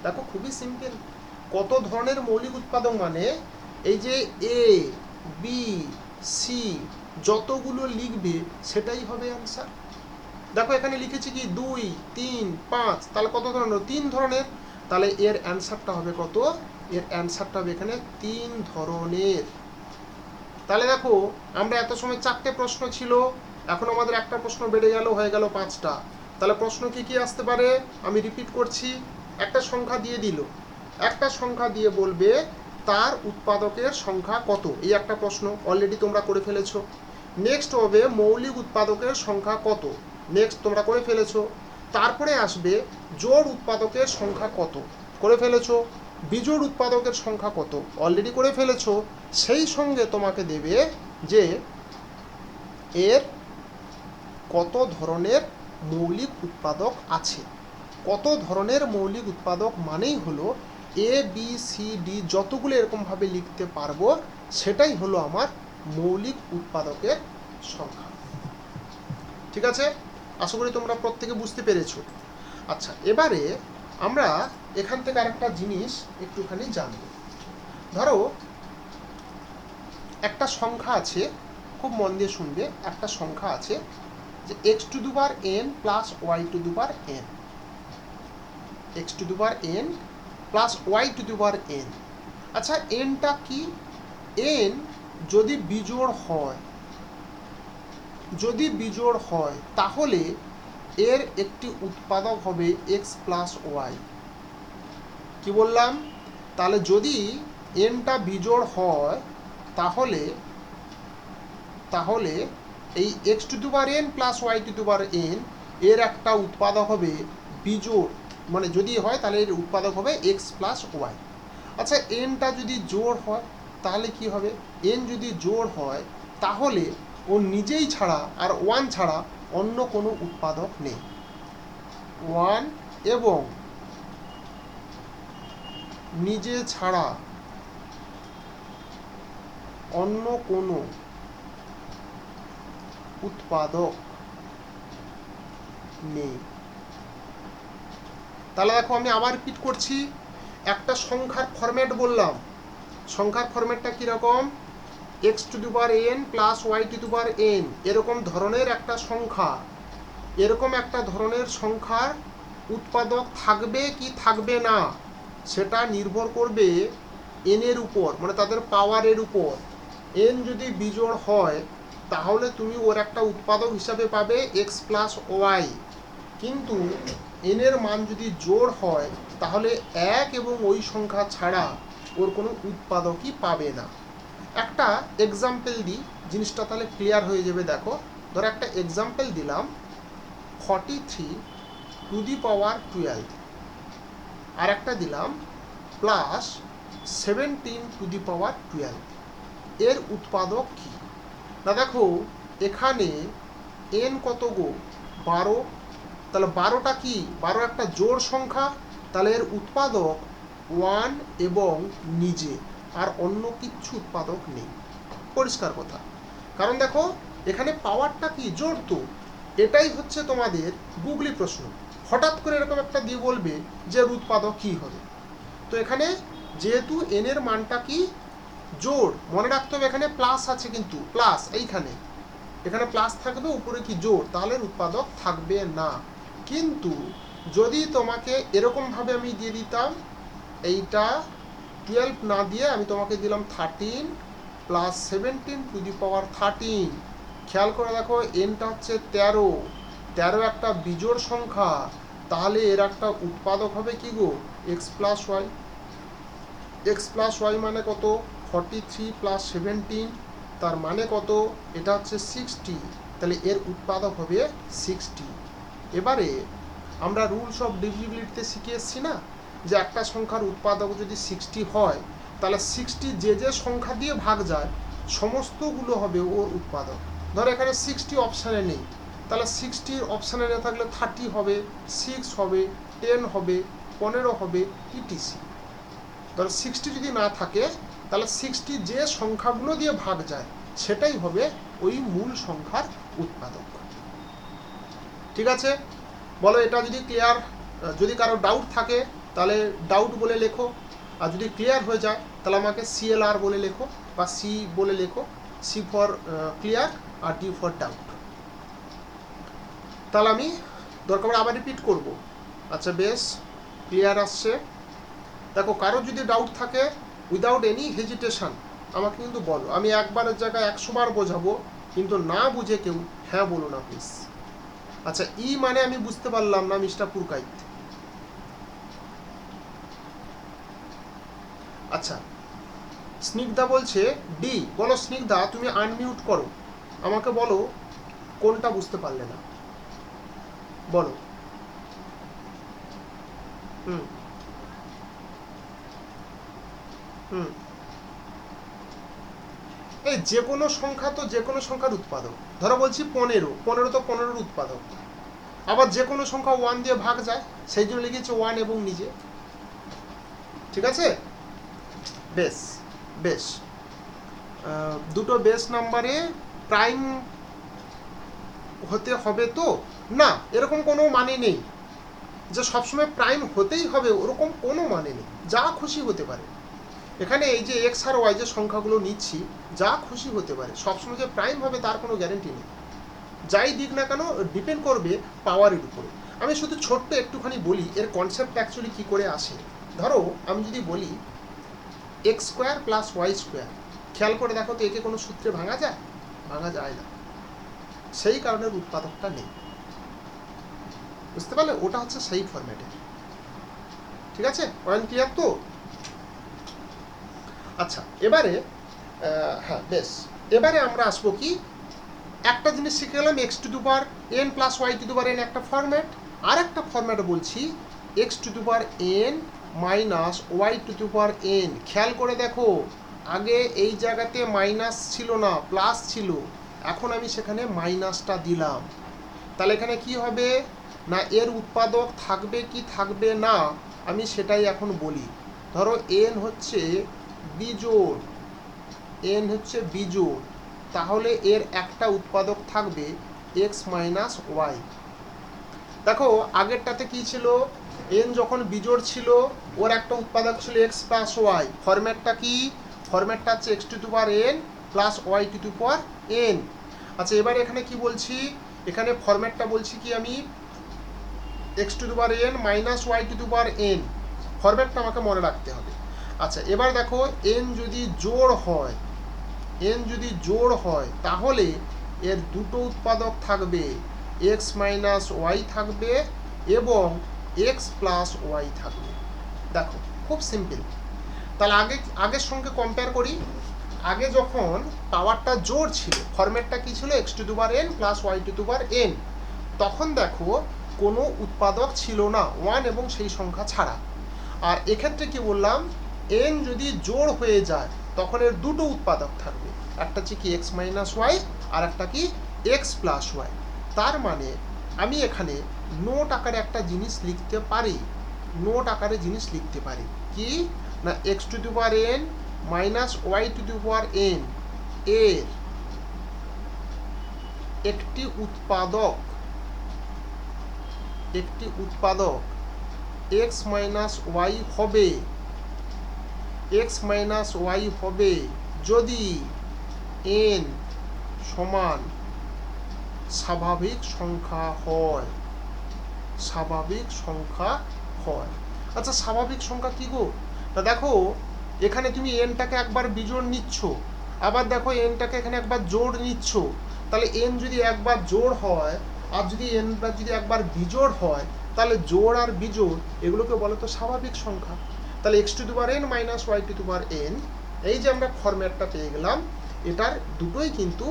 দেখো খুবই সিম্পল, কত ধরনের মৌলিক উৎপাদক মানে এই যে এ বি সি যতগুলো লিখবে সেটাই হবে অ্যান্সার। দেখো এখানে লিখেছি কি 2 3 5, তাহলে কত ধরনের, 3 ধরনের, তাহলে এর অ্যান্সারটা হবে কত, এর অ্যান্সারটা হবে এখানে 3 ধরনের। তাহলে দেখো আমরা এত সময় 4টে প্রশ্ন ছিল, এখন আমাদের একটা প্রশ্ন বেড়ে গেল, হয়ে গেল 5টা। তাহলে প্রশ্ন কি কি আসতে পারে, আমি রিপিট করছি। একটা সংখ্যা দিয়ে দিল, একটা সংখ্যা দিয়ে বলবে তার উৎপাদকের সংখ্যা কত, এই একটা প্রশ্ন অলরেডি তোমরা করে ফেলেছো। নেক্সট হবে মৌলিক উৎপাদকের সংখ্যা কত, নেক্সট তোমরা করে ফেলেছো। তারপরে আসবে জোড় উৎপাদকের সংখ্যা কত, করে ফেলেছো। বিজোড় উৎপাদকের সংখ্যা কত, অলরেডি করে ফেলেছো। সেই সঙ্গে তোমাকে দেবে যে এর কত ধরনের মৌলিক উৎপাদক আছে। কত ধরনের মৌলিক উৎপাদক মানেই হলো এ বি সি ডি যতগুলো এরকমভাবে লিখতে পারবো সেটাই হলো আমার মৌলিক উৎপাদকের সংখ্যা। ঠিক আছে, আশা করি তোমরা প্রত্যেকে বুঝতে পেরেছো। আচ্ছা, এবারে আমরা এখান থেকে আরেকটা জিনিস একটুখানি জানবো। ধরো একটা সংখ্যা আছে, খুব মন দিয়ে শুনবে, একটা সংখ্যা আছে যে x to the power n plus y to the power n, x to the power n plus y to the power n. আচ্ছা এনটা কি, এন যদি বিজোড় হয়, যদি বিজোড় হয় তাহলে এর একটি উৎপাদক হবে এক্স প্লাস ওয়াই। কি বললাম, তাহলে যদি এনটা বিজোড় হয় তাহলে তাহলে এই x to the power n plus y to the power n এর একটা উৎপাদক হবে বিজোড়, মানে যদি হয় তাহলে এর উৎপাদক হবে এক্স প্লাস ওয়াই। আচ্ছা এনটা যদি জোড় হয় তাহলে কি হবে, এন যদি জোড় হয় তাহলে ও নিজেই ছাড়া আর ওয়ান ছাড়া অন্য কোনো উৎপাদক নেই, ওয়ান এবং নিজে ছাড়া অন্য কোনো উৎপাদক নেই। তাহলে দেখো আমি আবার রিপিট করছি, একটা সংখ্যার ফরম্যাট বললাম, সংখ্যার ফরম্যাটটা কীরকম, x to the power n plus y to the power n, এরকম ধরনের একটা সংখ্যা, এরকম একটা ধরনের সংখ্যার উৎপাদক থাকবে কি থাকবে না সেটা নির্ভর করবে এনের উপর, মানে তাদের পাওয়ারের উপর। এন যদি বিজোড় হয় তাহলে তুমি ওর একটা উৎপাদক হিসাবে পাবে এক্স প্লাস ওয়াই, কিন্তু এনের মান যদি জোড় হয় তাহলে এক এবং ওই সংখ্যা ছাড়া ওর কোনো উৎপাদকই পাবে না। একটা এক্সাম্পল দিই, জিনিসটা তাহলে ক্লিয়ার হয়ে যাবে। দেখো ধরো একটা এক্সাম্পল দিলাম 43 টু দি পাওয়ার 12, আর একটা দিলাম প্লাস 17 টু দি পাওয়ার 12, এর উৎপাদক কি না। দেখো এখানে এন কত গো, 12, তাহলে 12টা কি, 12 একটা জোড় সংখ্যা, তাহলে এর উৎপাদক 1 এবং নিজে, আর অন্য কিচ্ছু উৎপাদক নেই। পরিষ্কার কথা, কারণ দেখো এখানে পাওয়ারটা কি জোড়, তো এটাই হচ্ছে তোমাদের গুগলি প্রশ্ন। হঠাৎ করে এরকম একটা দিয়ে বলবে যে উৎপাদক কি হবে, তো এখানে যেহেতু এন এর মানটা কি জোড়, মনে রাখতে হবে এখানে প্লাস আছে, কিন্তু প্লাস এইখানে, এখানে প্লাস থাকবে, উপরে কি জোড়, তাহলে উৎপাদক থাকবে না। কিন্তু যদি তোমাকে এরকমভাবে আমি দিয়ে দিতাম, এইটা 12 না দিয়ে আমি তোমাকে দিলাম 13 প্লাস 17 টু দি পাওয়ার 13, খেয়াল করে দেখো এনটা হচ্ছে 13, 13 একটা বিজোড় সংখ্যা, তাহলে এর একটা উৎপাদক হবে কি গো, x plus y. X plus y মানে কত, 43 প্লাস 17, তার মানে কত, এটা হচ্ছে 60, তাহলে এর উৎপাদক হবে 60। এবারে আমরা রুলস অফ ডিভিজিবিলিটিতে শিখে এসেছি না, যে একটা সংখ্যার উৎপাদক যদি 60 হয় তাহলে 60 যে যে সংখ্যা দিয়ে ভাগ যায় সমস্তগুলো হবে ওর উৎপাদক। ধরো এখানে 60 অপশানে নেই, তাহলে 60 অপশানে না থাকলে 30 হবে, 6 হবে, 10 হবে, 15 হবে, ইটিসি। ধরো 60 যদি না থাকে তাহলে 60 যে সংখ্যাগুলো দিয়ে ভাগ যায় সেটাই হবে ওই মূল সংখ্যার উৎপাদক। ঠিক আছে, বলো এটা যদি ক্লিয়ার, যদি কারো ডাউট থাকে তাহলে ডাউট বলে লেখো, আর যদি ক্লিয়ার হয়ে যায় তাহলে আমাকে CLR বলে লেখো বা সি বলে লেখো, সি ফর ক্লিয়ার আর ডি ফর ডাউট। তাহলে আমি দরকার পড়ে আবার রিপিট করব। আচ্ছা বেশ, ক্লিয়ার আসছে। দেখো কারো যদি ডাউট থাকে উইদাউট এনি হেজিটেশন আমাকে কিন্তু বলো, আমি একবারের জায়গায় 100 বার বোঝাবো, কিন্তু না বুঝে কেউ হ্যাঁ বলো না প্লিজ। আচ্ছা ই মানে আমি বুঝতে পারলাম না মিস্টার পুরকাইত। আচ্ছা স্নিগ্ধা বলছে ডি, বলো স্নিগ্ধা তুমি আনমিউট করো, আমাকে বলো কোনটা বুঝতে পারলে না, বলো। হুম হুম এই যে কোনো সংখ্যা তো যে কোনো সংখ্যার উৎপাদক, ধরো বলছি 15 তো 15-র উৎপাদক, আবার যে কোনো সংখ্যা 1 দিয়ে ভাগ যায় সেই জন্য লিখেছে 1 এবং নিজে। ঠিক আছে, বেশ বেশ, দুটো বেস নাম্বারে প্রাইম হতে হবে তো না, এরকম কোনো মানে নেই যে সবসময় প্রাইম হতেই হবে, ওরকম কোনো মানে নেই, যা খুশি হতে পারে। এখানে এই যে এক্স আর ওয়াই যে সংখ্যাগুলো নিচ্ছি যা খুশি হতে পারে, সবসময় যে প্রাইম হবে তার কোনো গ্যারেন্টি নেই, যাই দিক না কেন ডিপেন্ড করবে পাওয়ারের উপরে। আমি শুধু ছোট্ট একটুখানি বলি এর কনসেপ্ট অ্যাকচুয়ালি কী করে আসে। ধরো আমি যদি বলি x square plus y square, খেয়াল করে দেখো তো একে কোনো সূত্রে ভাঙা যায়? ভাঙা যায় না, সেই কারণে উৎপাদকটা নেই। বুঝতে পারলে, ওটা হচ্ছে সেই ফরম্যাটে। ঠিক আছে, পয়েন্ট ক্লিয়ার তো? আচ্ছা এবারে হ্যাঁ বেশ, এবারে আমরা আসবো কি, একটা জিনিস শিখে গেলাম x to the power n plus y to the power n একটা ফরম্যাট, আর একটা ফরম্যাটে বলছি x to the power n minus y to the power n. খেয়াল করে দেখো আগে এই জায়গাতে মাইনাস ছিল না, প্লাস ছিল, এখন আমি সেখানে মাইনাসটা দিলাম, তাহলে এখানে কি হবে না, এর উৎপাদক থাকবে কি থাকবে না আমি সেটাই এখন বলি। ধরো এন হচ্ছে বিজোড়, এন হচ্ছে বিজোড়, তাহলে এর একটা উৎপাদক থাকবে এক্স মাইনাস ওয়াই। দেখো আগেরটাতে কি ছিল, এন যখন বিজোড় ছিল ওর একটা উৎপাদক ছিল এক্স প্লাস ওয়াই, ফরম্যাটটা কি, ফরম্যাটটা হচ্ছে x to the power n plus y to the power n. আচ্ছা এবার এখানে কি বলছি, এখানে ফরম্যাটটা বলছি কি আমি x to the power n minus y to the power n, ফরম্যাটটা আমাকে মনে রাখতে হবে। আচ্ছা এবার দেখো এন যদি জোড় হয়, এন যদি জোড় হয় তাহলে এর দুটো উৎপাদক থাকবে, এক্স মাইনাস ওয়াই থাকবে এবং এক্স প্লাস ওয়াই থাকবে। দেখো খুব সিম্পল। তাহলে আগের সঙ্গে কম্পেয়ার করি, আগে যখন পাওয়ারটা জোড় ছিল ফরম্যাটটা কি ছিল x to the power n plus y to the power n, তখন দেখো কোনো উৎপাদক ছিল না, ওয়ান এবং সেই সংখ্যা ছাড়া। আর এক্ষেত্রে কি বললাম, এন যদি জোড় হয়ে যায় তখন এর দুটো উৎপাদক থাকবে, একটা হচ্ছে কি এক্স মাইনাস ওয়াই আর একটা কি এক্স প্লাস ওয়াই। তার মানে আমি এখানে নোট আকারে একটা জিনিস লিখতে পারি, নোট আকারে জিনিস লিখতে পারি কি না, x to the power n minus y to the power n এর একটি উৎপাদক, একটি উৎপাদক এক্স মাইনাস ওয়াই হবে, এক্স মাইনাস ওয়াই হবে যদি এন সমান স্বাভাবিক সংখ্যা হয়, স্বাভাবিক সংখ্যা হয়। আচ্ছা স্বাভাবিক সংখ্যা কি গো, তা দেখো এখানে তুমি এনটাকে একবার বিজোড় নিচ্ছ, আবার দেখো এনটাকে এখানে একবার জোড় নিচ্ছ, তাহলে এন যদি একবার জোড় হয় আর যদি এনটা যদি একবার বিজোড় হয় তাহলে জোড় আর বিজোড় এগুলোকে বলে তো স্বাভাবিক সংখ্যা। তাহলে x to the power n minus y to the power n, এই যে আমরা ফরম্যাটটা পেয়ে গেলাম, এটার দুটোই কিন্তু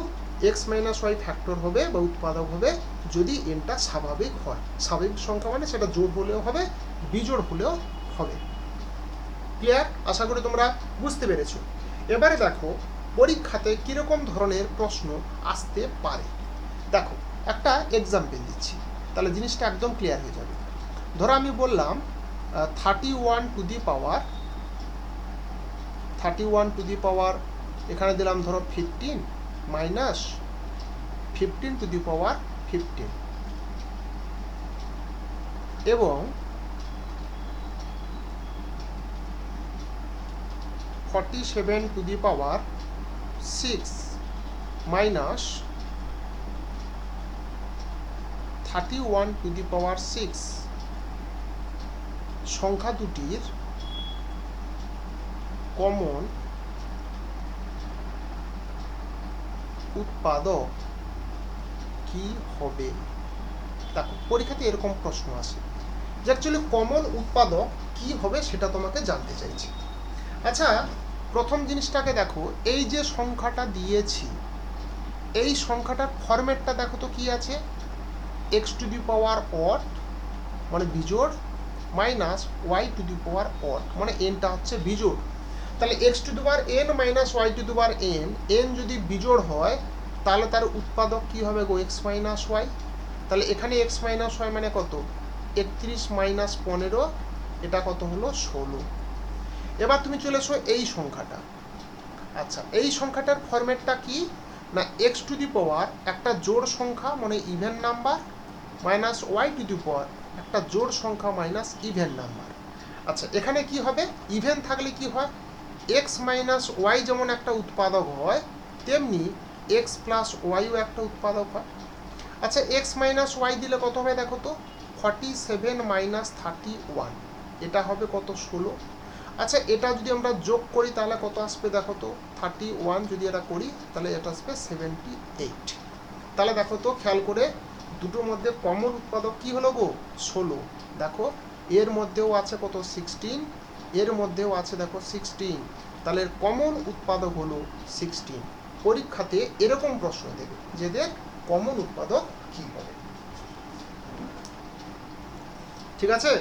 এক্স মাইনাস ওয়াই ফ্যাক্টর হবে বা উৎপাদক হবে যদি এনটা স্বাভাবিক হয়। স্বাভাবিক সংখ্যা মানে সেটা জোড় হলেও হবে, বিজোড় হলেও হবে। ক্লিয়ার? আশা করি তোমরা বুঝতে পেরেছো। এবারে দেখো পরীক্ষাতে কিরকম ধরনের প্রশ্ন আসতে পারে। দেখো একটা এক্সাম্পল দিচ্ছি, তাহলে জিনিসটা একদম ক্লিয়ার হয়ে যাবে। ধরো আমি বললাম 31 টু দি পাওয়ার এখানে দিলাম ধরো 15 মাইনাস 15 টু দি পাওয়ার 15 এবং 47 to the power 6 minus 31 to the power 6 সংখ্যা দুটির কমন উৎপাদক কি হবে। দেখো পরীক্ষাতে এরকম প্রশ্ন আসে যে অ্যাকচুয়ালি কমন উৎপাদক কি হবে সেটা তোমাকে জানতে চাইছে। আচ্ছা প্রথম জিনিসটাকে দেখো, এই যে সংখ্যাটা দিয়েছি এই সংখ্যাটার ফরম্যাটটা দেখো তো কি আছে, x to the power odd মানে বিজোড় minus y to the power odd মানে এনটা হচ্ছে বিজোড়। তাহলে x to the power n minus y to the power n, n যদি বিজোড় হয় তাহলে তার উৎপাদক কি হবে গো, এক্স মাইনাস ওয়াই। তাহলে এখানে এক্স মাইনাস ওয়াই মানে কত, 31 মাইনাস 15, এটা কত হলো 16। এবার তুমি চলে এসো এই সংখ্যাটা। আচ্ছা এই সংখ্যাটার ফরম্যাটটা কি না, এক্স টু দি পাওয়ার একটা জোড় সংখ্যা মানে even number minus y to the power একটা জোড় সংখ্যা মাইনাস ইভেন নাম্বার। আচ্ছা এখানে কি হবে, ইভেন থাকলে কি হয়, এক্স মাইনাস ওয়াই যেমন একটা উৎপাদক হয় তেমনি এক্স প্লাস ওয়াইও একটা উৎপাদক হয়। আচ্ছা এক্স মাইনাস ওয়াই দিলে কত হবে দেখো তো, 47 মাইনাস 31, এটা হবে কত 16। আচ্ছা এটা যদি আমরা যোগ করি তাহলে কত আসবে দেখো তো, 31 যদি এটা করি তাহলে এটা আসবে 78। তাহলে দেখো তো খেয়াল করে দুটোর মধ্যে কমন উৎপাদক কি হলো গো, 16। দেখো এর মধ্যেও আছে কত 16, এর মধ্যেও আছে দেখো 16, তাহলে এর কমন উৎপাদক হলো 16। পরীক্ষাতে এরকম প্রশ্ন দেবে যেদের কমন উৎপাদক কি হবে। ঠিক আছে,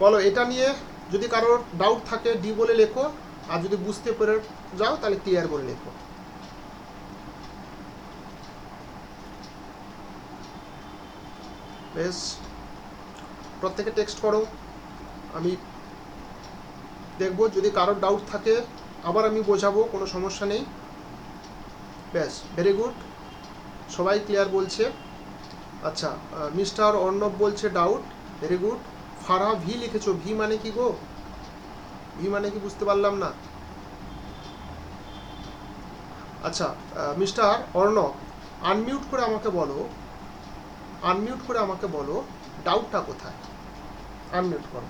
বলো এটা নিয়ে যদি কারোর ডাউট থাকে ডি বলে লেখো, আর যদি বুঝতে পেরে যাও তাহলে ক্লিয়ার বলে লেখো। বেশ প্রত্যেকে টেক্সট করো, আমি দেখব যদি কারোর ডাউট থাকে আবার আমি বোঝাবো, কোনো সমস্যা নেই। বেশ ভেরি গুড, সবাই ক্লিয়ার বলছে। আচ্ছা মিস্টার অর্ণব বলছে doubt, very good. Farha V লিখেছো, ভি মানে কি গো, ভি মানে কি বুঝতে পারলাম না। আচ্ছা মিস্টার অর্ণব আনমিউট করে আমাকে বলো, আনমিউট করে আমাকে বলো ডাউটটা কোথায়, আনমিউট করো।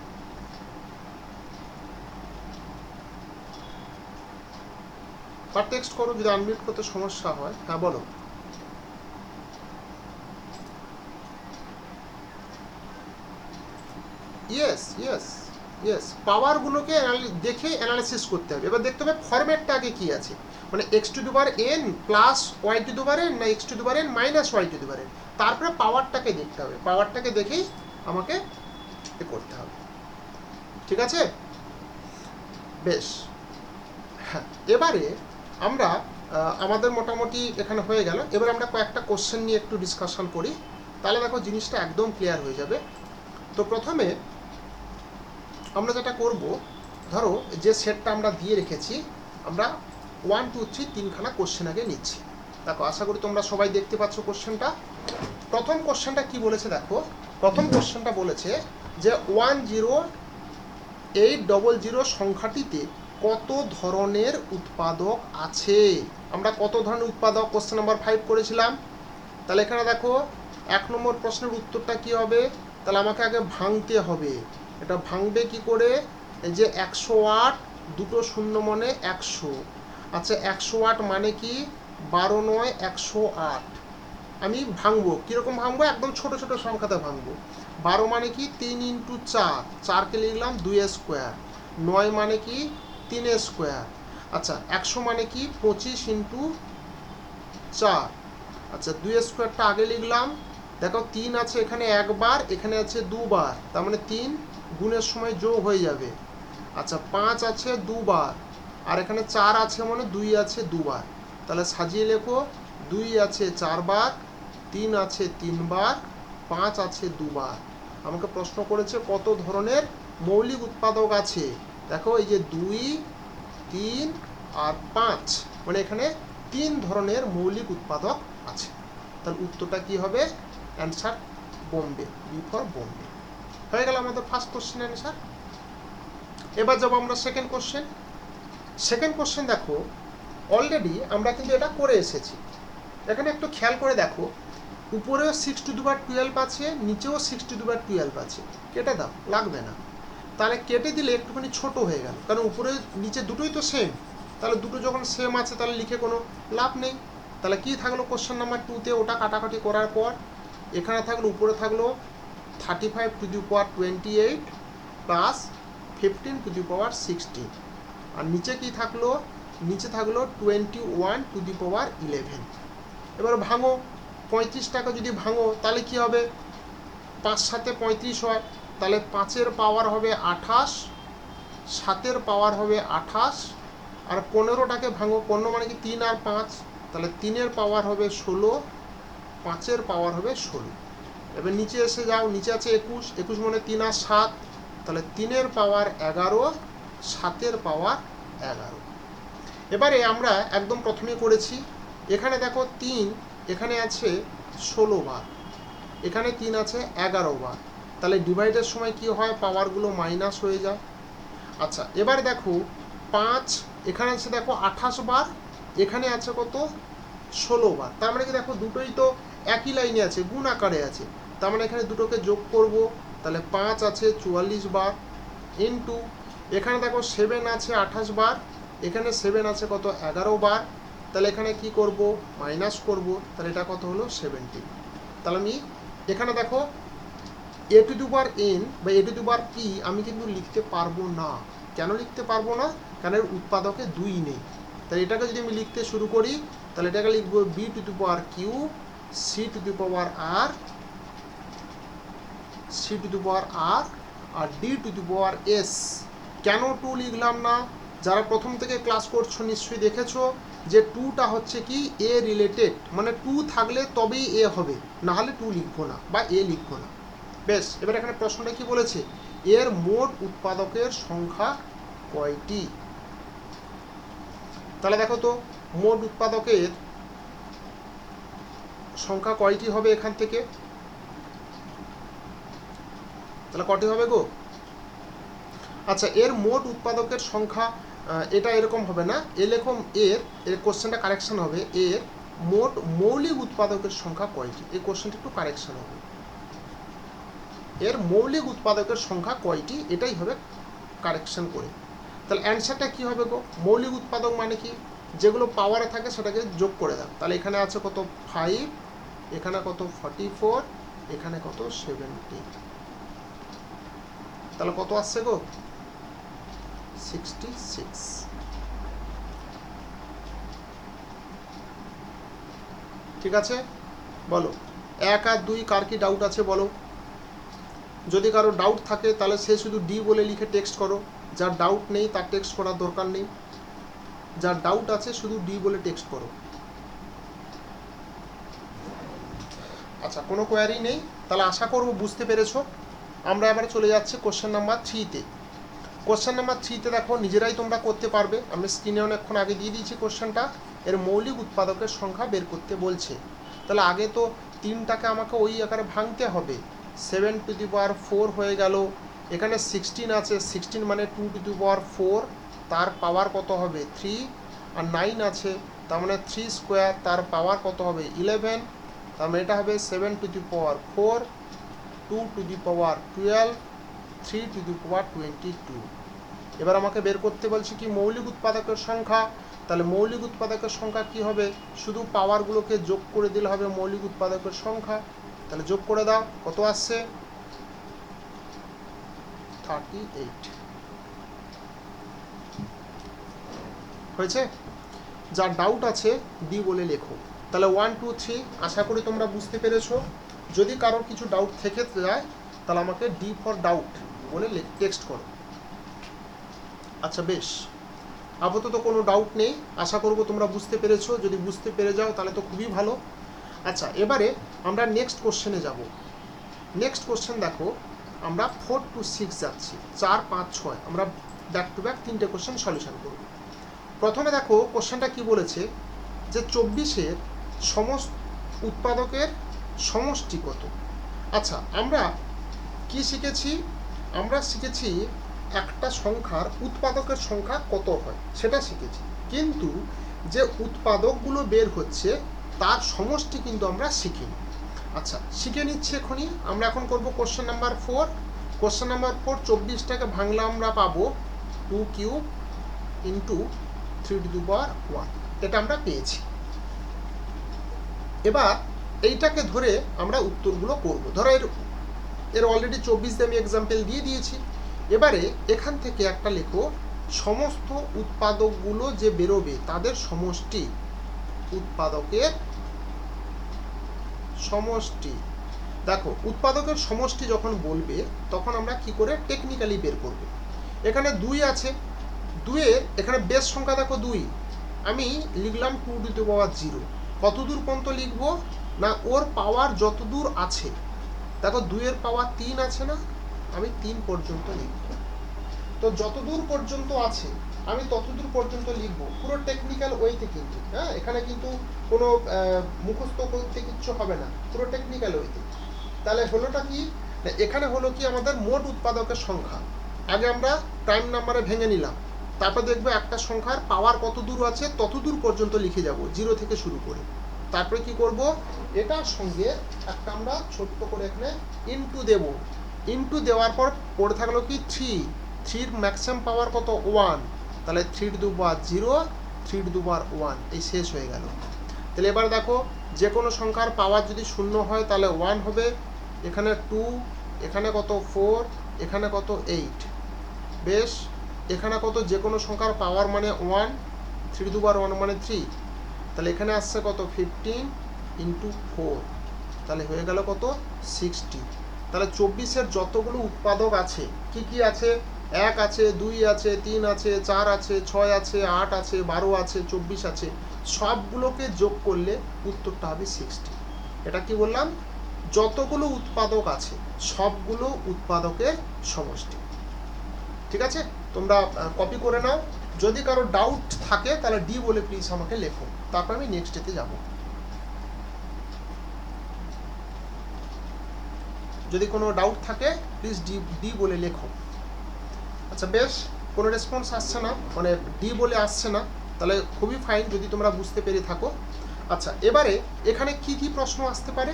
বা টেক্সট করো যদি আনমিউট করতে সমস্যা হয়। হ্যাঁ বলো। ইয়েস ইয়েস ইয়েস, পাওয়ারগুলোকে দেখে অ্যানালাইসিস করতে হবে। এবার দেখতে হবে ফরম্যাটটা আগে কী আছে, মানে x to the power n plus y to the power n না x to the power n minus y to the power n, তারপরে পাওয়ারটাকে দেখতে হবে, পাওয়ারটাকে দেখেই আমাকে করতে হবে। ঠিক আছে, বেশ। হ্যাঁ এবারে আমরা আমাদের মোটামুটি এখানে হয়ে গেল, এবার আমরা কয়েকটা কোশ্চেন নিয়ে একটু ডিসকাশন করি, তাহলে দেখো জিনিসটা একদম ক্লিয়ার হয়ে যাবে। তো প্রথমে আমরা যেটা করব, ধরো যে সেটটা আমরা দিয়ে রেখেছি, আমরা 1 2 3 তিনখানা কোশ্চেন আগে নিচ্ছি। দেখো আশা করি তোমরা সবাই দেখতে পাচ্ছ কোশ্চেনটা। প্রথম কোশ্চেনটা কি বলেছে দেখো, প্রথম কোশ্চেনটা বলেছে যে 10800 সংখ্যাটিতে কত ধরনের উৎপাদক আছে। আমরা কত ধরনের উৎপাদক কোশ্চেন নাম্বার 5 করেছিলাম। তাহলে এখানে দেখো 1 নম্বর প্রশ্নের উত্তরটা কি হবে, তাহলে আমাকে আগে ভাঙতে হবে। এটা ভাঙবে কি করে, এই যে 108 দুটো শূন্য মানে 100। আচ্ছা 108 মানে কি 12 9 108। আমি ভাঙবো, কীরকম ভাঙবো, একদম ছোট ছোট সংখ্যাতে ভাঙবো। 12 মানে কি 3 ইন্টু 4, 4কে লিখলাম 2 স্কোয়ার, 9 মানে কি 3 স্কোয়ার। আচ্ছা 100 মানে কি 25 ইন্টু 4। আচ্ছা 2 স্কোয়ারটা আগে লিখলাম, দেখো 3 আছে এখানে একবার, এখানে আছে দুবার, তার মানে 3 গুণের সময় যোগ হয়ে যাবে। আচ্ছা 5 আছে দুবার, আর এখানে 4 আছে মানে 2 আছে দুবার, তাহলে সাজিয়ে লেখো 2 আছে 4 বার, 3 আছে 3 বার, 5 আছে দুবার। আমাকে প্রশ্ন করেছে কত ধরনের মৌলিক উৎপাদক আছে। দেখো এই যে 2, 3 আর 5, মানে এখানে 3 ধরনের মৌলিক উৎপাদক আছে। তাহলে উত্তরটা কি হবে? Answer Bombay, B for Bombay. হয়ে গেল আমাদের ফার্স্ট কোশ্চেন অ্যান্সার। এবার যাবো আমরা সেকেন্ড কোশ্চেন। সেকেন্ড কোশ্চেন দেখো, অলরেডি আমরা কিন্তু এটা করে এসেছি। এখানে একটু খেয়াল করে দেখো, উপরেও 6^12 আছে, নিচেও 6^12 আছে। কেটে দাও, লাগবে না। তাহলে কেটে দিলে একটুখানি ছোট হয়ে গেল, কারণ উপরে নিচে দুটোই তো সেম। তাহলে দুটো যখন সেম আছে তাহলে লিখে কোনো লাভ নেই। তাহলে কি থাকলো কোশ্চেন নাম্বার 2তে, ওটা কাটাকাটি করার পর এখানে থাকলো, উপরে থাকলো 35^28 প্লাস 15^16, আর নিচে কি থাকলো, নিচে থাকলো 21^11। এবার ভাঙো, 35টাকে যদি ভাঙো তাহলে কি হবে, 5 7 35 হয়, তাহলে 5-এর পাওয়ার হবে 28, 7-এর পাওয়ার হবে 28, আর 15টাকে ভাঙো, 15 মানে কি 3 আর 5, তাহলে 3-এর পাওয়ার হবে 16, 5-এর পাওয়ার হবে 16। এবার নিচে এসে যাও, নিচে আছে 21, 21 মানে 3 আর 7, তাহলে 3-এর পাওয়ার 11, 7-এর পাওয়ার 11। এবারে আমরা একদম প্রথমে করেছি, এখানে দেখো 3 এখানে আছে 16 বার, এখানে 3 আছে 11 বার, তাহলে ডিভাইডের সময় কি হয়, পাওয়ারগুলো মাইনাস হয়ে যায়। আচ্ছা এবার দেখো 5 এখানে আছে দেখো 28 বার, এখানে আছে কত 16 বার, তার মানে কি দেখো দুটোই তো একই লাইনে আছে, গুণ আকারে আছে, তার মানে এখানে দুটোকে যোগ করব, তাহলে 5 আছে 44 বার, ইন্টু এখানে দেখো 7 আছে 28 বার, এখানে 7 আছে কত 11 বার, তাহলে এখানে কি করব, মাইনাস করব, তাহলে এটা কত হলো 17। তাহলে আমি এখানে দেখো a⁴n বা a⁴p আমি কিন্তু লিখতে পারবো না। কেন লিখতে পারবো না? কারণ এর উৎপাদকে 2 নেই। তাহলে এটাকে যদি আমি লিখতে শুরু করি, তাহলে এটাকে লিখবো b⁴ c⁴r আর d⁴s। কেন 2 লিখলাম না? যারা প্রথম থেকে ক্লাস করছো নিশ্চয়ই দেখেছো যে 2টা হচ্ছে কি এ রিলেটেড, মানে 2 থাকলে তবেই এ হবে, না হলে 2 লিখবো না বা এ লিখবো না। বেশ, এবার এখানে প্রশ্নটা কি বলেছে, এর মোট উৎপাদকের সংখ্যা কয়টি? তাহলে দেখো তো মোট উৎপাদকের সংখ্যা কয়টি হবে এখান থেকে, তাহলে কটি হবে গো? আচ্ছা এর মোট উৎপাদকের সংখ্যা, এটা এরকম হবে না, এরকম এর কোশ্চেনটা কারেকশন হবে, এর মোট মৌলিক উৎপাদকের সংখ্যা কয়টি, এই কোশ্চেনটা একটু কারেকশন হবে। এর মৌলিক উৎপাদকের সংখ্যা কয়টি, এটাই হবে কারেকশন করে। তাহলে অ্যান্সারটা কি হবে গো? মৌলিক উৎপাদক মানে কি, যেগুলো পাওয়ারে থাকে সেটাকে যোগ করে দাও। তাহলে এখানে আছে কত 5, এখানে কত 44, এখানে কত 70, তাহলে কত আসছে গো 66। ঠিক আছে, বলো 1 আর 2 কার কি ডাউট আছে বলো? যদি কারো ডাউট থাকে তাহলে সে শুধু ডি বলে লিখে টেক্সট করো, যার ডাউট নেই তার টেক্সট করার দরকার নেই, যার ডাউট আছে শুধু ডি বলে টেক্সট করো। আচ্ছা কোনো কোয়ারি নেই, তাহলে আশা করব বুঝতে পেরেছো। আমরা এবারে চলে যাচ্ছি কোশ্চেন নাম্বার 3তে। কোশ্চেন নাম্বার 3তে দেখো নিজেরাই তোমরা করতে পারবে, আমি স্ক্রিনে অনেকক্ষণ আগে দিয়ে দিয়েছি কোশ্চেনটা। এর মৌলিক উৎপাদকের সংখ্যা বের করতে বলছে। তাহলে আগে তো 3টাকে আমাকে ওই আকারে ভাঙতে হবে, 7^4 হয়ে গেল, এখানে 16 আছে, 16 মানে 2^4, তার পাওয়ার কত হবে 3, আর 9 আছে তার মানে 3 স্কোয়ার, তার পাওয়ার কত হবে 11, তার মানে এটা হবে 7^4, 2^12, 3^22। এবার আমাকে বের করতে বলছে কি মৌলিক উৎপাদকের সংখ্যা। তাহলে মৌলিক উৎপাদকের সংখ্যা কি হবে, শুধু পাওয়ারগুলোকে যোগ করে দিলে হবে মৌলিক উৎপাদকের সংখ্যা। তাহলে যোগ করে দাও, কত আসছে 38 হয়েছে। যার ডাউট আছে ডি বলে লেখো। তাহলে 1 2 3 আশা করি তোমরা বুঝতে পেরেছো। যদি কারোর কিছু ডাউট থেকে যায় তাহলে আমাকে ডি ফর ডাউট বলে টেক্সট করো। আচ্ছা বেশ, আপাতত কোনো ডাউট নেই, আশা করব তোমরা বুঝতে পেরেছো। যদি বুঝতে পেরে যাও তাহলে তো খুবই ভালো। আচ্ছা এবারে আমরা নেক্সট কোশ্চেনে যাব। নেক্সট কোশ্চেন দেখো, আমরা 4 to 6 যাচ্ছি, 4 5 6 আমরা ব্যাক টু ব্যাক 3টে কোশ্চেন সলিউশন করব। প্রথমে দেখো কোশ্চেনটা কি বলেছে, যে 24-এর সমস্ত উৎপাদকের সমষ্টি কত। আচ্ছা আমরা কি শিখেছি, আমরা শিখেছি একটা সংখ্যার উৎপাদকের সংখ্যা কত হয় সেটা শিখেছি, কিন্তু যে উৎপাদকগুলো বের হচ্ছে তার সমষ্টি কিন্তু আমরা শিখিনি। আচ্ছা শিখে নিচ্ছি এখনই। আমরা এখন করব কোশ্চেন নাম্বার 4। কোশ্চেন নাম্বার 4, 24টাকে ভাঙলে আমরা পাবো 2 কিউব ইন্টু 3 টু দি পাওয়ার 1, এটা আমরা পেয়েছি। এবার এইটাকে ধরে আমরা উত্তরগুলো করব। ধরো এর অলরেডি 24 দিয়ে আমি এক্সাম্পল দিয়ে দিয়েছি। এবারে এখান থেকে একটা লেখো, সমস্ত উৎপাদকগুলো যে বেরোবে তাদের সমষ্টি, উৎপাদকের সমষ্টি। দেখো উৎপাদকের সমষ্টি যখন বলবে তখন আমরা কি করে টেকনিক্যালি বের করব। এখানে 2 আছে, 2-এর এখানে বেস সংখ্যা দেখো 2, আমি লিখলাম 2 টু দি পাওয়ার 0। কত দূর পর্যন্ত লিখব না, ওর পাওয়ার যত দূর আছে, দেখো 2-এর পাওয়ার 3 আছে না, আমি 3 পর্যন্ত লিখব। তো যত দূর পর্যন্ত আছে আমি তত দূর পর্যন্ত লিখব, পুরো টেকনিক্যাল ওয়েতে কিন্তু। হ্যাঁ এখানে কিন্তু কোনো মুখস্থ করতে কিচ্ছু হবে না, পুরো টেকনিক্যাল ওয়েতে। তাহলে হলোটা কি, এখানে হলো কি আমাদের মোট উৎপাদকের সংখ্যা। আগে আমরা প্রাইম নাম্বারে ভেঙে নিলাম, তারপর দেখবো একটা সংখ্যার পাওয়ার কত দূর আছে তত দূর পর্যন্ত লিখে যাব, 0 থেকে শুরু করে। তারপরে কি করব, এটার সঙ্গে একটা আমরা ছোট্ট করে এখানে ইনটু দেব। ইনটু দেওয়ার পর পড়ে থাকলো কি 3, 3-র ম্যাক্সিমাম পাওয়ার কত 1, তাহলে 3 to the power 0, 3 to the পাওয়ার 1, এই শেষ হয়ে গেল। তাহলে এবার দেখো যে কোনো সংখ্যার পাওয়ার যদি 0 হয় তাহলে 1 হবে, এখানে 2, এখানে কত 4, এখানে কত 8। বেশ, এখানে কত, যে কোনো সংখ্যার পাওয়ার মানে 1, 3 টু দি পাওয়ার 1 মানে 3, তাহলে এখানে আসছে কত 15 ইন্টু 4, তাহলে হয়ে গেল কত 60। তাহলে 24-এর যতগুলো উৎপাদক আছে, কি কি আছে, 1 আছে, 2 আছে, 3 আছে, 4 আছে, 6 আছে, 8 আছে, 12 আছে, 24 আছে, সবগুলোকে যোগ করলে উত্তরটা হবে 60। এটা কি বললাম, যতগুলো উৎপাদক আছে সবগুলো উৎপাদকের সমষ্টি। ঠিক আছে, তোমরা কপি করে নাও। যদি কারো ডাউট থাকে তাহলে ডি বলে প্লিজ আমাকে লেখো, তারপর আমি নেক্সট এতে যাব। যদি কোনো ডাউট থাকে প্লিজ ডি বলে লেখো। আচ্ছা বেশ, কোনো রেসপন্স আসছে না, মানে ডি বলে আসছে না, তাহলে খুবই ফাইন যদি তোমরা বুঝতে পেরে থাকো। আচ্ছা এবারে এখানে কি কি প্রশ্ন আসতে পারে,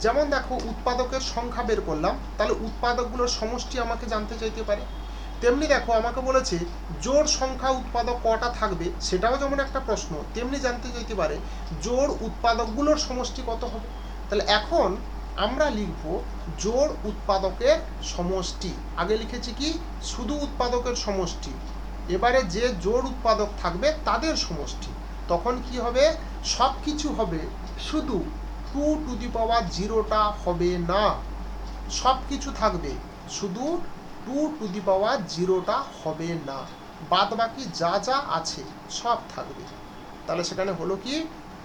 যেমন দেখো উৎপাদকের সংখ্যা বের করলাম, তাহলে উৎপাদকগুলোর সমষ্টি আমাকে জানতে চাইতে পারে। তেমনি দেখো আমাকে বলেছে জোড় সংখ্যা উৎপাদক কটা থাকবে, সেটাও যেমন একটা প্রশ্ন, তেমনি জানতে চাইতে পারে জোড় উৎপাদকগুলোর সমষ্টি কত হবে। তাহলে এখন আমরা লিখব জোড় উৎপাদকের সমষ্টি। আগে লিখেছি কি শুধু উৎপাদকের সমষ্টি, এবারে যে জোড় উৎপাদক থাকবে তাদের সমষ্টি। তখন কি হবে, সব কিছু হবে, শুধু 2 টু দি পাওয়ার 0টা হবে না, সব কিছু থাকবে, শুধু 2 টু দি পাওয়ার 0টা হবে না, বাদ বাকি যা যা আছে সব থাকবে। তাহলে সেখানে হলো কি,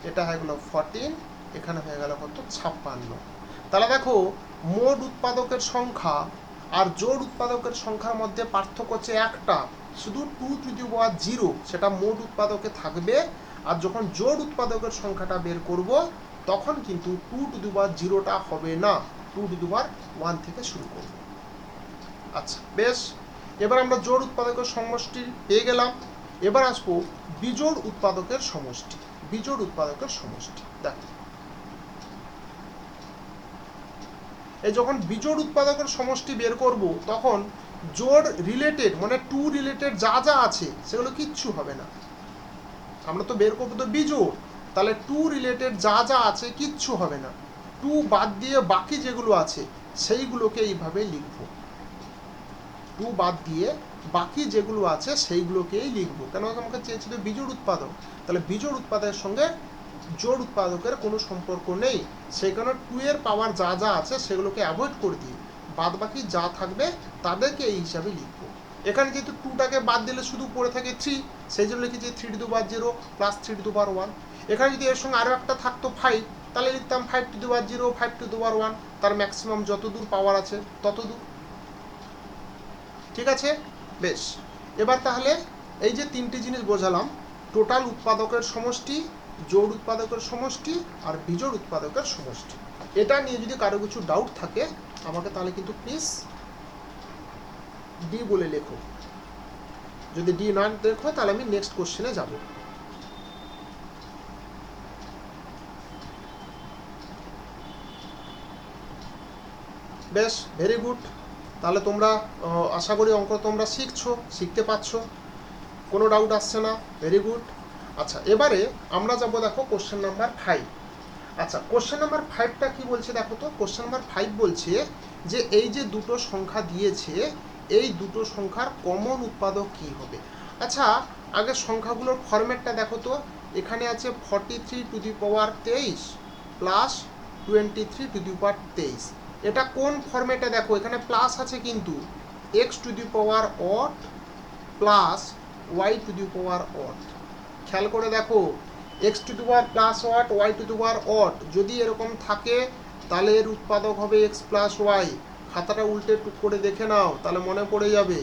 এটা হয়ে গেল 14, এখানে হয়ে গেল কত 56। তাহলে দেখো মোট উৎপাদকের সংখ্যা আর জোড় উৎপাদকের সংখ্যার মধ্যে পার্থক্য হচ্ছে একটা, শুধু 2 টু দি পাওয়ার 0 সেটা মোট উৎপাদকে থাকবে, আর যখন জোড় উৎপাদকের সংখ্যাটা বের করব তখন কিন্তু 2 টু দি পাওয়ার 0টা হবে না, 2 টু দি পাওয়ার 1 থেকে শুরু করব। আচ্ছা বেশ, এবার আমরা জোড় উৎপাদকের সমষ্টি পেয়ে গেলাম। এবার আসবো বিজোড় উৎপাদকের সমষ্টি। বিজোড় উৎপাদকের সমষ্টি দেখো, এই যখন বিজোড় উৎপাদকের সমষ্টি বের করব তখন জোড় রিলেটেড মানে 2 রিলেটেড যা যা আছে সেগুলো কিচ্ছু হবে না, আমরা তো বের করবো তো বিজোড়, তাহলে 2 রিলেটেড যা যা আছে কিচ্ছু হবে না, 2 বাদ দিয়ে বাকি যেগুলো আছে সেইগুলোকে এইভাবে লিখব। টু বাদ দিয়ে বাকি যেগুলো আছে সেইগুলোকেই লিখবো। কেন আমাকে চেয়েছিল বিজোড় উৎপাদক, তাহলে বিজোড় উৎপাদকের সঙ্গে জোড় উৎপাদকের কোনো সম্পর্ক নেই, সেই কারণে টু এর পাওয়ার যা যা আছে সেগুলোকে অ্যাভয়েড করে দিয়ে বাদ বাকি যা থাকবে তাদেরকে এই হিসাবে লিখবো। এখানে যেহেতু টুটাকে বাদ দিলে শুধু পড়ে থাকে থ্রি, সেই জন্য লিখেছি 3^0 প্লাস 3^1। এখানে যদি এর সঙ্গে আরও একটা থাকতো 5, তাহলে লিখতাম 5^0 5^1, তার ম্যাক্সিমাম যতদূর পাওয়ার আছে ততদূর। ঠিক আছে, বেশ। এবার তাহলে এই যে তিনটি জিনিস বোঝালাম, টোটাল উৎপাদকের সমষ্টি, জোড় উৎপাদকের সমষ্টি আর বিজোড় উৎপাদকের সমষ্টি, এটা নিয়ে যদি কারো কিছু ডাউট থাকে আমাকে তাহলে কিন্তু প্লিজ ডি বলে লেখো। যদি ডি না লেখো তাহলে আমি নেক্সট কোশ্চেনে যাব। বেশ, ভেরি গুড। তাহলে তোমরা আশা করি অঙ্ক তোমরা শিখতে পারছো, কোনো ডাউট আসছে না, ভেরি গুড। আচ্ছা, এবারে আমরা যাব দেখো কোশ্চেন নাম্বার 5। আচ্ছা, কোশ্চেন নাম্বার 5টা কি বলছে দেখো তো। কোশ্চেন নাম্বার 5 বলছে যে এই যে দুটো সংখ্যা দিয়েছে, এই দুটো সংখ্যার কমন উৎপাদক কি হবে। আচ্ছা, আগে সংখ্যাগুলোর ফরম্যাটটা দেখো তো। এখানে আছে 43^23 প্লাস 23^23। এটা কোন ফরম্যাটে দেখো, এখানে প্লাস আছে কিন্তু x⁻⁸ প্লাস y⁻⁸। খেয়াল করে দেখো, x⁻+8 y⁻⁸ যদি এরকম থাকে তাহলে এর উৎপাদক হবে x প্লাস ওয়াই। খাতাটা উল্টে টুক করে দেখে নাও, তাহলে মনে পড়ে যাবে।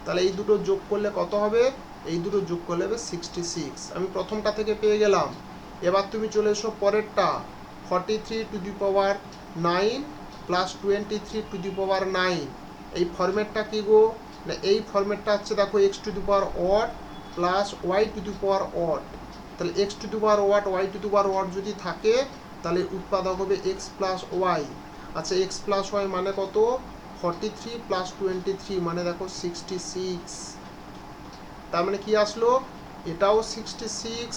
তাহলে এই দুটো যোগ করলে কত হবে, এই দুটো যোগ করলে হবে 66। আমি প্রথমটা থেকে পেয়ে গেলাম। এবার তুমি চলে এসো পরেরটা, 43^9 প্লাস 23^9। এই ফরম্যাটটা কি গো না, এই ফরম্যাটটা হচ্ছে দেখো x⁻⁸ প্লাস y⁻⁸। তাহলে x⁻⁸ y⁻⁸ যদি থাকে তাহলে উৎপাদক হবে x প্লাস ওয়াই। আচ্ছা, x প্লাস ওয়াই মানে কত, 43 প্লাস 23 মানে দেখো 66। তার মানে কি আসলো, এটাও 66,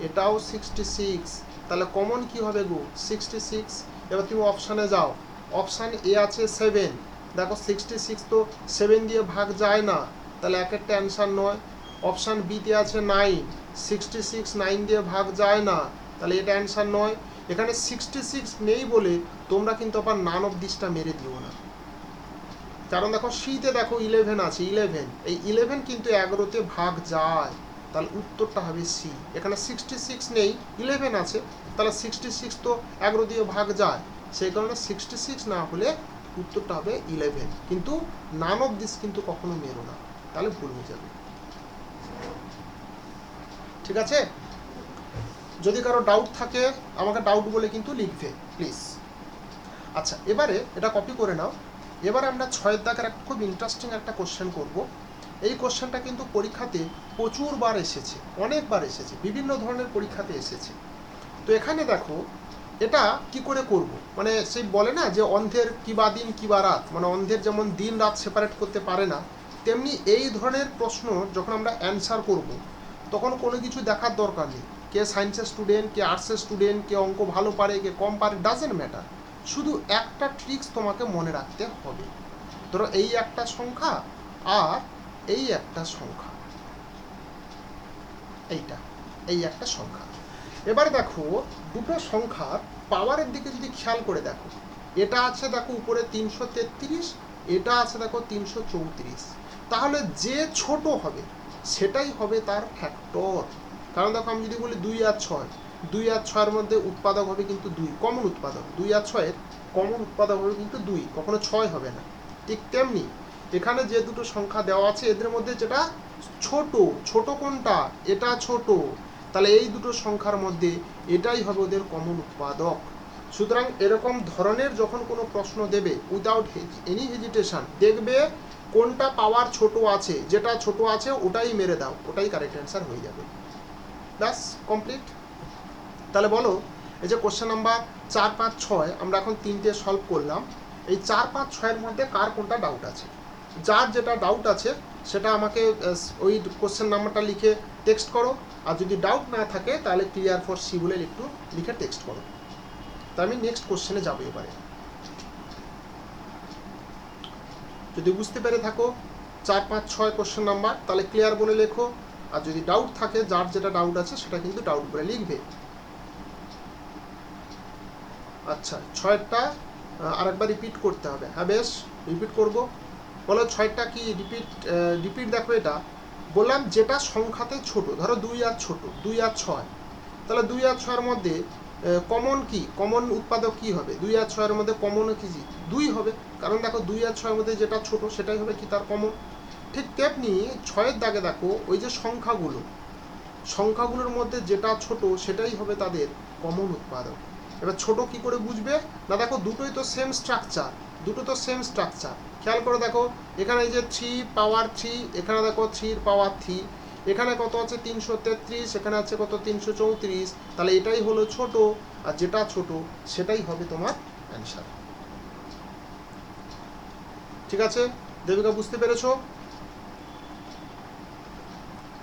এটাও 66। তাহলে কমন কি হবে গো, 66। এবার তুমি অপশানে যাও, অপশান এ আছে 7। দেখো 66 তো 7 দিয়ে ভাগ যায় না, তাহলে একটা অ্যান্সার নয়। অপশান বিতে আছে 9, 66 9 দিয়ে ভাগ যায় না, তাহলে এটা অ্যান্সার নয়। এখানে 66 নেই বলে তোমরা কিন্তু আবার নান অফ দিসটা মেরে দিও না, কারণ দেখো সিতে দেখো 11 আছে, 11, এই 11 কিন্তু 11তে ভাগ যায়, তাহলে উত্তরটা হবে সি। এখানে 66 নেই, 11 আছে, তাহলে 66 তো 11 দিয়ে ভাগ যায়, সেই কারণে 66 না হলে উত্তরটা হবে 11। কিন্তু নান অফ দিস কিন্তু কখনো মেরো না, তাহলে ভুল হয়ে যাবে। ঠিক আছে, যদি কারো ডাউট থাকে আমাকে ডাউট বলে কিন্তু লিখবে প্লিজ। আচ্ছা, এবারে এটা কপি করে নাও। এবার আমরা 6 দাগের একটা খুব ইন্টারেস্টিং একটা কোশ্চেন করব। এই কোশ্চেনটা কিন্তু পরীক্ষাতে প্রচুরবার এসেছে, অনেকবার এসেছে, বিভিন্ন ধরনের পরীক্ষাতে এসেছে। তো এখানে দেখো এটা কি করে করব, মানে সেই বলে না যে অন্ধের কিবা দিন কিবা রাত, মানে অন্ধের যেমন দিন রাত সেপারেট করতে পারে না, তেমনি এই ধরনের প্রশ্ন যখন আমরা অ্যান্সার করব তখন কোনো কিছু দেখার দরকার নেই, কে সায়েন্সের স্টুডেন্ট, কে আর্টসের স্টুডেন্ট, কে অঙ্ক ভালো পারে, কে কম পারে, ডাজেন্ট ম্যাটার। শুধু একটা ট্রিক্স তোমাকে মনে রাখতে হবে। ধরো এই একটা সংখ্যা আর এই একটা সংখ্যা, এই একটা সংখ্যা। এবার দেখো দুটো সংখ্যার পাওয়ারের দিকে যদি খেয়াল করে দেখো, এটা আছে দেখো উপরে 333, এটা আছে দেখো 334, তাহলে যে ছোট হবে সেটাই হবে তার ফ্যাক্টর। কারণ দেখো আমি যদি বলি 2 আর 6, 2 আর 6-এর মধ্যে উৎপাদক হবে কিন্তু 2, কমন উৎপাদক। 2 আর 6-এর কমন উৎপাদক হবে কিন্তু 2, কখনো 6 হবে না। ঠিক তেমনি এখানে যে দুটো সংখ্যা দেওয়া আছে এদের মধ্যে যেটা ছোট কোনটা, এটা ছোট, তাহলে এই দুটো সংখ্যার মধ্যে এটাই হবে ওদের কমন উৎপাদক। সুতরাং এরকম ধরনের যখন কোনো প্রশ্ন দেবে উইদাউট এনি হেজিটেশন দেখবে কোনটা পাওয়ার ছোট আছে, যেটা ছোট আছে ওটাই মেরে দাও, ওটাই কারেক্ট অ্যান্সার হয়ে যাবে। ব্যাস, কমপ্লিট। তাহলে বলো, এই যে কোশ্চেন নাম্বার 4 5 6 আমরা এখন 3টে সলভ করলাম, এই 4 5 6-এর মধ্যে কার কোনটা ডাউট আছে। যার যেটা ডাউট আছে সেটা আমাকে ওই কোশ্চেন নাম্বারটা লিখে টেক্সট করো, আর যদি ডাউট না থাকে তাহলে ক্লিয়ার ফর সি বলে একটু লিখে টেক্সট করো। তা আমি নেক্সট কোশ্চেনে যাবো। এবারে যদি বুঝতে পেরে থাকো 4, 5, 6 কোশ্চেন নাম্বার, তাহলে ক্লিয়ার বলে লেখো। আর যদি ডাউট থাকে, যার যেটা ডাউট আছে সেটা কিন্তু ডাউট বলে লিখবে। আচ্ছা, 6টা আরেকবার রিপিট করতে হবে। হ্যাঁ বেশ, রিপিট করব। বলো 6টা কি রিপিট দেখো। এটা বললাম যেটা সংখ্যাতে ছোট, ধরো 2 আর ছোট, 2 আর 6, তাহলে 2 আর 6 এর মধ্যে কমন কি, কমন উৎপাদক কি হবে? 2 আর 6 এর মধ্যে কমন কি 2 হবে, কারণ দেখো 2 আর 6 এর মধ্যে যেটা ছোট সেটাই হবে কি তার কমন। ঠিক তেমনি 6-এর দাগে দেখো ওই যে সংখ্যাগুলোর মধ্যে যেটা ছোট সেটাই হবে তাদের কমন উৎপাদক। এবার ছোট কি করে বুঝবে না, দেখো দুটোই তো সেম স্ট্রাকচার, খেয়াল করে দেখো। এখানে এই যে 3 পাওয়ার 3, এখানে দেখো 3 পাওয়ার 3, এখানে কত আছে 333, এখানে আছে কত 334, তাহলে এটাই হলো ছোট, আর যেটা ছোট সেটাই হবে তোমার অ্যান্সার। ঠিক আছে দেবিকা, বুঝতে পেরেছো?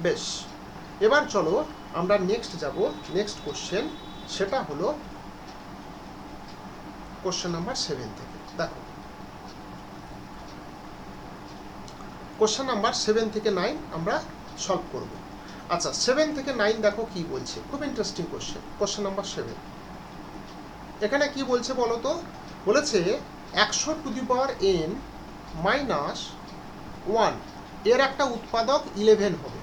বেশ, এবার চলো আমরা নেক্সট যাব। নেক্সট কোশ্চেন, সেটা হলো কোশ্চেন নাম্বার 7 থেকে। দেখো কোশ্চেন নাম্বার 7 থেকে 9 আমরা সলভ করব। আচ্ছা, 7 থেকে 9 দেখো কি বলছে, খুব ইন্টারেস্টিং কোশ্চেন নাম্বার 7। এখানে কি বলছে বলো তো? বলেছে 100n - 1 এর একটা উৎপাদক 11 হবে।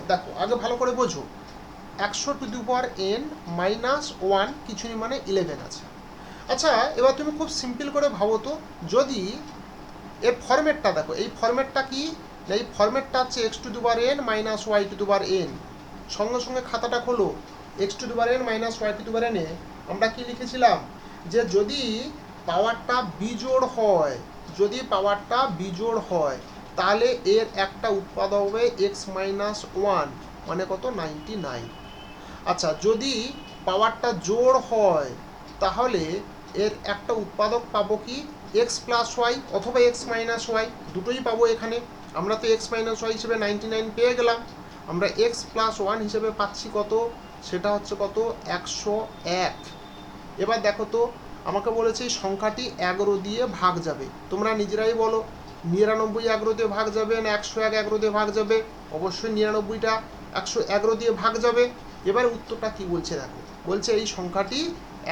দেখো আগে ভালো করে বোঝো, 100n - 1 কিছুই মানে 11 আছে। আচ্ছা, এবার তুমি খুব সিম্পল করে ভাবো তো, যদি এর ফরম্যাটটা দেখো, এই ফরম্যাটটা কি, এই ফরম্যাটটা হচ্ছে x⁴ - y⁴n। সঙ্গে সঙ্গে খাতাটা খোলো, x⁴ - y⁴n এ আমরা কি লিখেছিলাম, যে যদি পাওয়ারটা বিজোড় হয় তাহলে এর একটা উৎপাদক হবে x - 1, মানে কত 99। আচ্ছা, যদি পাওয়ারটা জোড় হয় তাহলে এর একটা উৎপাদক পাবো কি x + y অথবা x - y, দুটোই পাবো। এখানে আমরা তো x - y হিসেবে 99 পেয়ে গেলাম, আমরা x + 1 হিসেবে পাচ্ছি কত, সেটা হচ্ছে কত 101। এবার দেখো তো, আমাকে বলেছে এই সংখ্যাটি 11 দিয়ে ভাগ যাবে। তোমরা নিজেরাই বলো, 99 11 দিয়ে ভাগ যাবে না 101 11 দিয়ে ভাগ যাবে? অবশ্যই 99টা 111 দিয়ে ভাগ যাবে। এবার উত্তরটা কি বলছে দেখো, বলছে এই সংখ্যাটি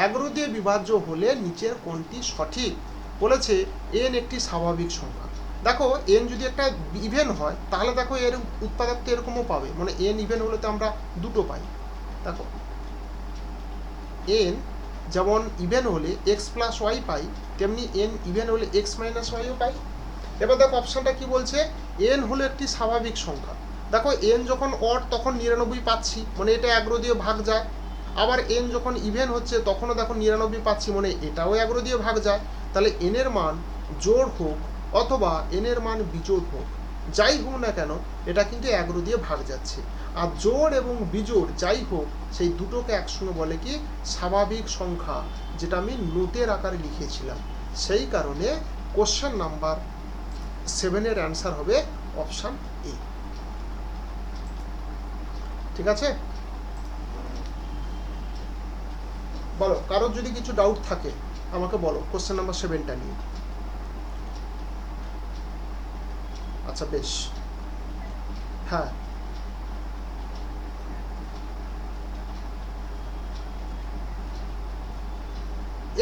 11 দিয়ে বিভাজ্য হলে নিচের কোনটি সঠিক। বলেছে n একটি স্বাভাবিক সংখ্যা। দেখো n যদি একটা ইভেন হয় তাহলে দেখো এর উৎপাদক তো এরকমও পাবে, মানে n ইভেন হলে তো আমরা দুটো পাই। দেখো n যেমন ইভেন হলে x + y পাই, তেমনি n ইভেন হলে x - yও পাই। এবার দেখো অপশানটা কি বলছে, n হলো একটি স্বাভাবিক সংখ্যা। দেখো n যখন অড তখন 99 পাচ্ছি, মানে এটা 11 দিয়ে ভাগ যায়। আবার n যখন ইভেন হচ্ছে তখনও দেখো 99 পাচ্ছি, মানে এটাও 11 দিয়ে ভাগ যায়। তাহলে n এর মান জোড় হোক অথবা n এর মান বিজোড় হোক, যাই হোক না কেন এটা কিন্তু 11 দিয়ে ভাগ যাচ্ছে। আর জোড় এবং বিজোড় যাই হোক, সেই দুটোকে একসঙ্গে বলে কি স্বাভাবিক সংখ্যা, যেটা আমি নোটের আকারে লিখেছিলাম। সেই কারণে কোশ্চেন নাম্বার 7-এর অ্যান্সার হবে অপশান এ। ঠিক আছে, বলো কারোর যদি কিছু ডাউট থাকে আমাকে বলো কোশ্চেন নাম্বার 7টা নিয়ে। আচ্ছা বেশ, হ্যাঁ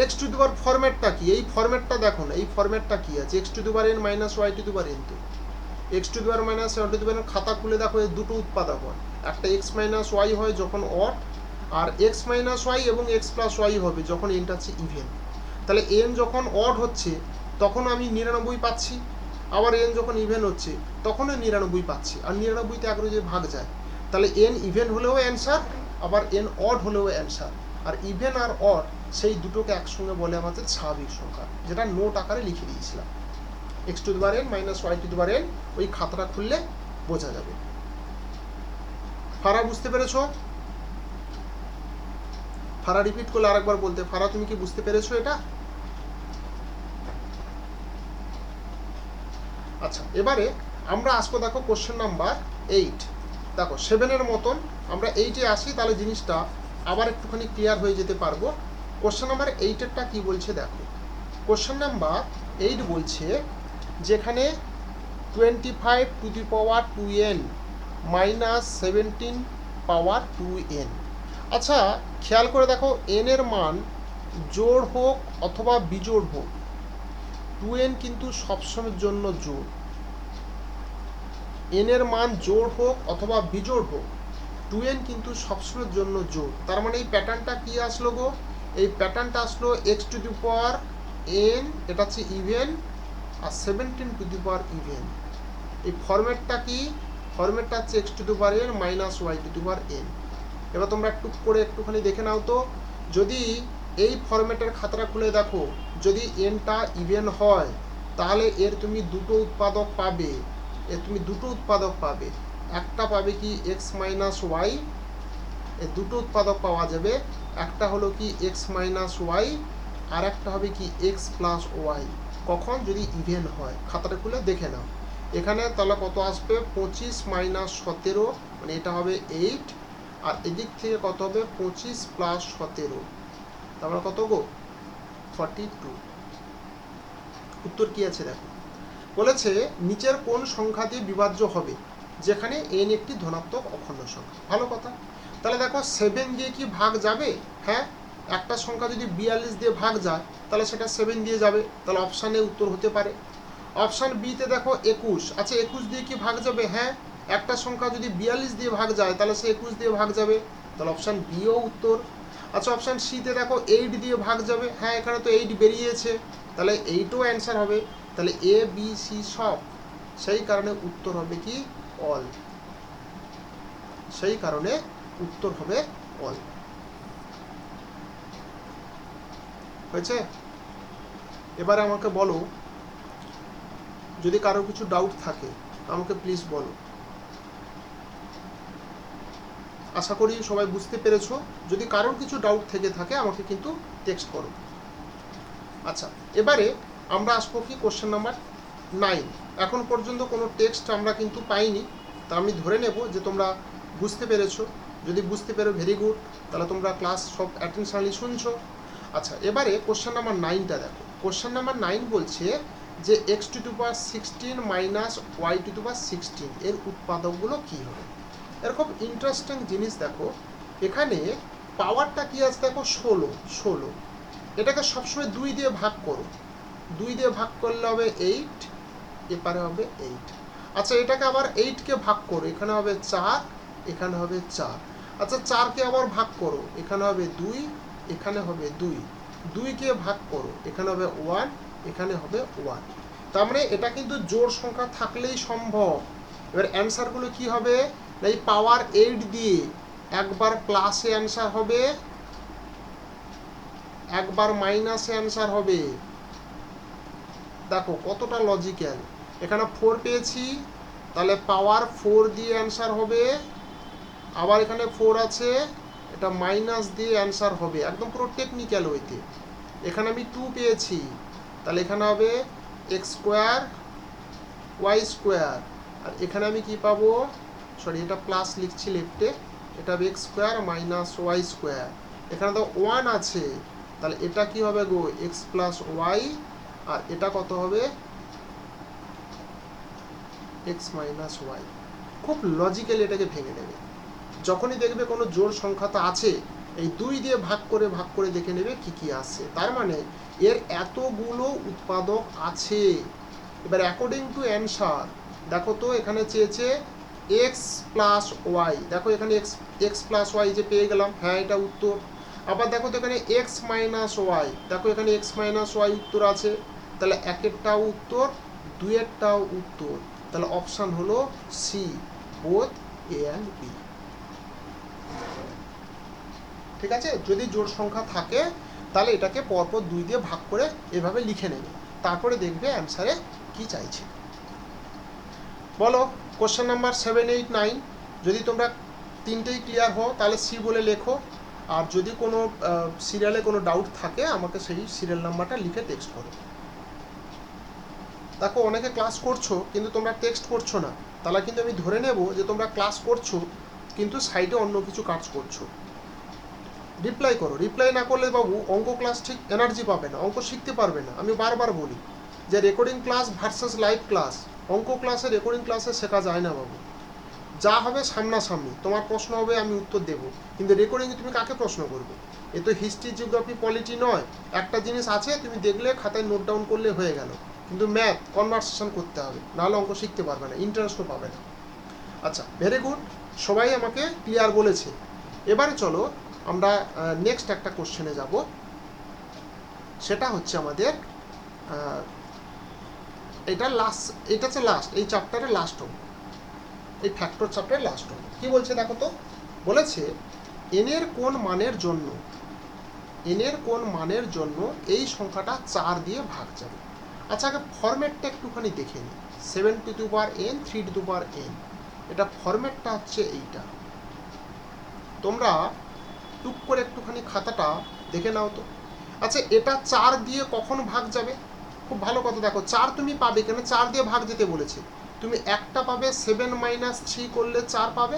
x⁴ ফরম্যাটটা কি, এই ফরম্যাটটা দেখো না, এই ফরম্যাটটা কি আছে, x⁴ - y⁴n তো x⁴ - y⁴n খাতা খুলে দেখো, এই দুটো উৎপাদক হয়, একটা x - y হয় যখন অড, আর x - y এবং x + y হবে যখন এনটা হচ্ছে ইভেন। তাহলে n যখন অড হচ্ছে তখন আমি 99 পাচ্ছি, আবার n যখন ইভেন হচ্ছে তখনও 99 পাচ্ছি, আর 99 তে 11 দিয়ে ভাগ যায়। তাহলে n ইভেন হলেও অ্যান্সার, আবার n অড হলেও অ্যান্সার। আর ইভেন আর অড সেই দুটোকে একসঙ্গে বলে আমাদের স্বাভাবিক সংখ্যা, যেটা নোট আকারে লিখে দিয়েছিলাম। x⁴ - y⁴n ওই খাতাটা খুললে বোঝা যাবে। ফারা বুঝতে পেরেছো? ফারা রিপিট করলে আরেকবার বলতে, ফারা তুমি কি বুঝতে পেরেছো এটা? আচ্ছা, এবারে আমরা আসবো দেখো কোশ্চেন নাম্বার 8। দেখো 7-এর মতন আমরা 8-এ আসি, তাহলে জিনিসটা আবার একটুখানি ক্লিয়ার হয়ে যেতে পারবো। কোশ্চেন নাম্বার 8-এরটা কি বলছে দেখো, কোশ্চেন নাম্বার 8 বলছে যেখানে 25 two the power 2n minus 17 power 2n। আচ্ছা খেয়াল করে দেখো, n এর মান জোড় হোক অথবা বিজোড় হোক, 2n কিন্তু সবসময়ের জন্য জোড়। n এর মান জোড় হোক অথবা বিজোড় হোক, 2n কিন্তু সবসময়ের জন্য জোড়। তার মানে এই প্যাটার্নটা কি আসলো গো? এই প্যাটার্নটা আসলো x to the power n, এটা হচ্ছে ইভেন, আর 17 টু দি পাওয়ার ইভেন। এই ফরম্যাটটা কি? ফরম্যাটটা হচ্ছে x to the power n minus y to the power n। এবার তোমরা একটুখানি দেখে নাও তো, যদি এই ফরম্যাটের খাতাটা খুলে দেখো, যদি nটা ইভেন হয় তাহলে এর তুমি দুটো উৎপাদক পাবে। একটা পাবে কি x মাইনাস ওয়াই, এই দুটো উৎপাদক পাওয়া যাবে। একটা হলো কি x মাইনাস ওয়াই, আর একটা হবে কি x প্লাস ওয়াই। কখন? যদি ইভেন হয়। খাতাটা খুলে দেখে নাও এখানে, তাহলে কত আসবে? 25 মাইনাস 17, মানে এটা হবে 8, আর এদিক থেকে কত হবে? 25 প্লাস 17, তারপরে কত গো? 42। উত্তর কি আছে দেখো, বলেছে নিচের কোন সংখ্যা দিয়ে বিভাজ্য হবে যেখানে n একটি ধনাত্মক অখণ্ড সংখ্যা। ভালো কথা। তাহলে দেখো 7 দিয়ে কি ভাগ যাবে? হ্যাঁ, একটা সংখ্যা যদি 42 দিয়ে ভাগ যায় তাহলে সেটা 7 দিয়ে যাবে, তাহলে অপশানে উত্তর হতে পারে। অপশান বিতে দেখো 21, আচ্ছা 21 দিয়ে কি ভাগ যাবে? হ্যাঁ, একটা সংখ্যা যদি 42 দিয়ে ভাগ যায় তাহলে সে 21 দিয়ে ভাগ যাবে, তাহলে অপশান বিও উত্তর। আচ্ছা অপশান সিতে দেখো 8 দিয়ে ভাগ যাবে, হ্যাঁ এখানে তো 8 বেরিয়েছে, তাহলে 8ও অ্যান্সার হবে। তাহলে এ বি সি সব, সেই কারণে উত্তর হবে কি? অল। সেই কারণে উত্তর হবে অল। হয়েছে? এবারে আমাকে বলো, যদি কারো কিছু ডাউট থাকে আমাকে প্লিজ বলো। আশা করি সবাই বুঝতে পেরেছো। যদি কারোর কিছু ডাউট থেকে থাকে আমাকে কিন্তু টেক্সট করো। আচ্ছা এবারে আমরা আসবো কি কোশ্চেন নাম্বার 9। এখন পর্যন্ত কোনো টেক্সট আমরা কিন্তু পাইনি, তা আমি ধরে নেব যে তোমরা বুঝতে পেরেছো। যদি বুঝতে পেরো ভেরি গুড, তাহলে তোমরা ক্লাস সব অ্যাটেনশনালি শুনছো। আচ্ছা এবারে কোশ্চেন নাম্বার 9টা দেখো। কোশ্চেন নাম্বার 9 বলছে যে x to the power 16 minus y to the power 16 এর উৎপাদকগুলো কী হবে। এরকম ইন্টারেস্টিং জিনিস দেখো, এখানে পাওয়ারটা কি আছে দেখো, 16। এটাকে সবসময় 2 দিয়ে ভাগ করো, 2 দিয়ে ভাগ করলে হবে 8, এপারে হবে 8। আচ্ছা এটাকে আবার 8কে ভাগ করো, এখানে হবে 4, এখানে হবে 4। আচ্ছা 4কে আবার ভাগ করো, এখানে হবে 2, এখানে হবে 2। 2কে ভাগ করো, এখানে হবে 1, এখানে হবে 1। তার মানে এটা কিন্তু জোড় সংখ্যা থাকলেই সম্ভব। এবার অ্যান্সারগুলো কি হবে? এই পাওয়ার 8 দিয়ে একবার প্লাসে অ্যান্সার হবে, একবার মাইনাসে অ্যান্সার হবে। দেখো কতটা লজিক্যাল। এখানে 4 পেয়েছি, তাহলে পাওয়ার 4 দিয়ে অ্যান্সার হবে। আবার এখানে 4 আছে, এটা মাইনাস দিয়ে অ্যান্সার হবে, একদম পুরো টেকনিক্যাল ওয়েতে। এখানে আমি 2 পেয়েছি, তাহলে এখানে হবে এক্স স্কোয়ার ওয়াই স্কোয়ার, আর এখানে আমি কি পাবো? সরি এটা প্লাস লিখছি লেফটে, এটা হবে x square minus y square. এখানে তো 1 আছে, তাহলে এটা কি হবে গো? এক্স প্লাস ওয়াই, আর এটা কত হবে? X minus y. খুব লজিক্যালি এটাকে ভেঙে নেবে। যখনই দেখবে কোনো জোড় সংখ্যা তো আছে, এই 2 দিয়ে ভাগ করে দেখে নেবে কি কি আছে। তার মানে এর এতগুলো উৎপাদক আছে। এবার অ্যাকর্ডিং টু অ্যান্সার দেখো তো, এখানে চেয়েছে এক্স প্লাস ওয়াই, দেখো এখানে এক্স প্লাস ওয়াই যে পেয়ে গেলাম, হ্যাঁ এটা উত্তর। আবার দেখো তো এখানে এক্স মাইনাস ওয়াই, দেখো এখানে এক্স মাইনাস ওয়াই উত্তর আছে, তাহলে একেরটাও উত্তর, দুইয়েরটাও উত্তর। তাহলে অপশান হলো C, both A and B. ঠিক আছে? যদি জোড় সংখ্যা থাকে তাহলে এটাকে পরপর 2 দিয়ে ভাগ করে এভাবে লিখে নেবে, তারপরে দেখবে অ্যান্সারে কি চাইছে। বলো কোশ্চেন নাম্বার 7, 8, 9। যদি তোমরা তিনটেই ক্লিয়ার হও তাহলে সি বলে লেখো, আর যদি কোনো সিরিয়ালে কোনো ডাউট থাকে আমাকে সেই সিরিয়াল নাম্বারটা লিখে টেক্সট করো। দেখো অনেকে ক্লাস করছো কিন্তু তোমরা টেক্সট করছো না, তাহলে কিন্তু আমি ধরে নেব যে তোমরা ক্লাস করছো কিন্তু সাইডে অন্য কিছু কাজ করছো। রিপ্লাই করো, রিপ্লাই না করলে বাবু অঙ্ক ক্লাস ঠিক এনার্জি পাবে না, অঙ্ক শিখতে পারবে না। আমি বারবার বলি যে recording class versus live class, অঙ্ক ক্লাসে রেকর্ডিং ক্লাসে শেখা যায় না বাবু। যা হবে সামনাসামনি, তোমার প্রশ্ন হবে আমি উত্তর দেব, কিন্তু রেকর্ডিংয়ে তুমি কাকে প্রশ্ন করবে? এ তো হিস্ট্রি, জিওগ্রাফি, পলিটি নয়। একটা জিনিস আছে, তুমি দেখলে খাতায় নোট ডাউন করলে হয়ে গেল, কিন্তু ম্যাথ কনভারসেশন করতে হবে, নাহলে অঙ্ক শিখতে পারবে না, ইন্টারেস্টও পাবে না। আচ্ছা, ভেরি গুড, সবাই আমাকে ক্লিয়ার বলেছে। এবারে চলো আমরা নেক্সট একটা কোশ্চেনে যাব। সেটা হচ্ছে আমাদের এটা হচ্ছে লাস্ট, এই চ্যাপ্টারের লাস্ট অঙ্ক, এই ফ্যাক্টর চ্যাপ্টারের লাস্ট অঙ্ক। কি বলছে দেখো তো, বলেছে এন এর কোন মানের জন্য এই সংখ্যাটা 4 দিয়ে ভাগ যাবে। আচ্ছা, আগে ফরম্যাটটা একটুখানি দেখে নিই। 7 to the power n, 3 to the power n, এটা ফরম্যাটটা হচ্ছে এইটা। তোমরা টুক করে একটুখানি খাতাটা দেখে নাও তো। আচ্ছা, এটা 4 দিয়ে কখন ভাগ যাবে? খুব ভালো কথা, দেখো 4 তুমি পাবে কেন? 4 দিয়ে ভাগ যেতে বলেছে। তুমি একটা পাবে, 7 মাইনাস 3 করলে 4 পাবে,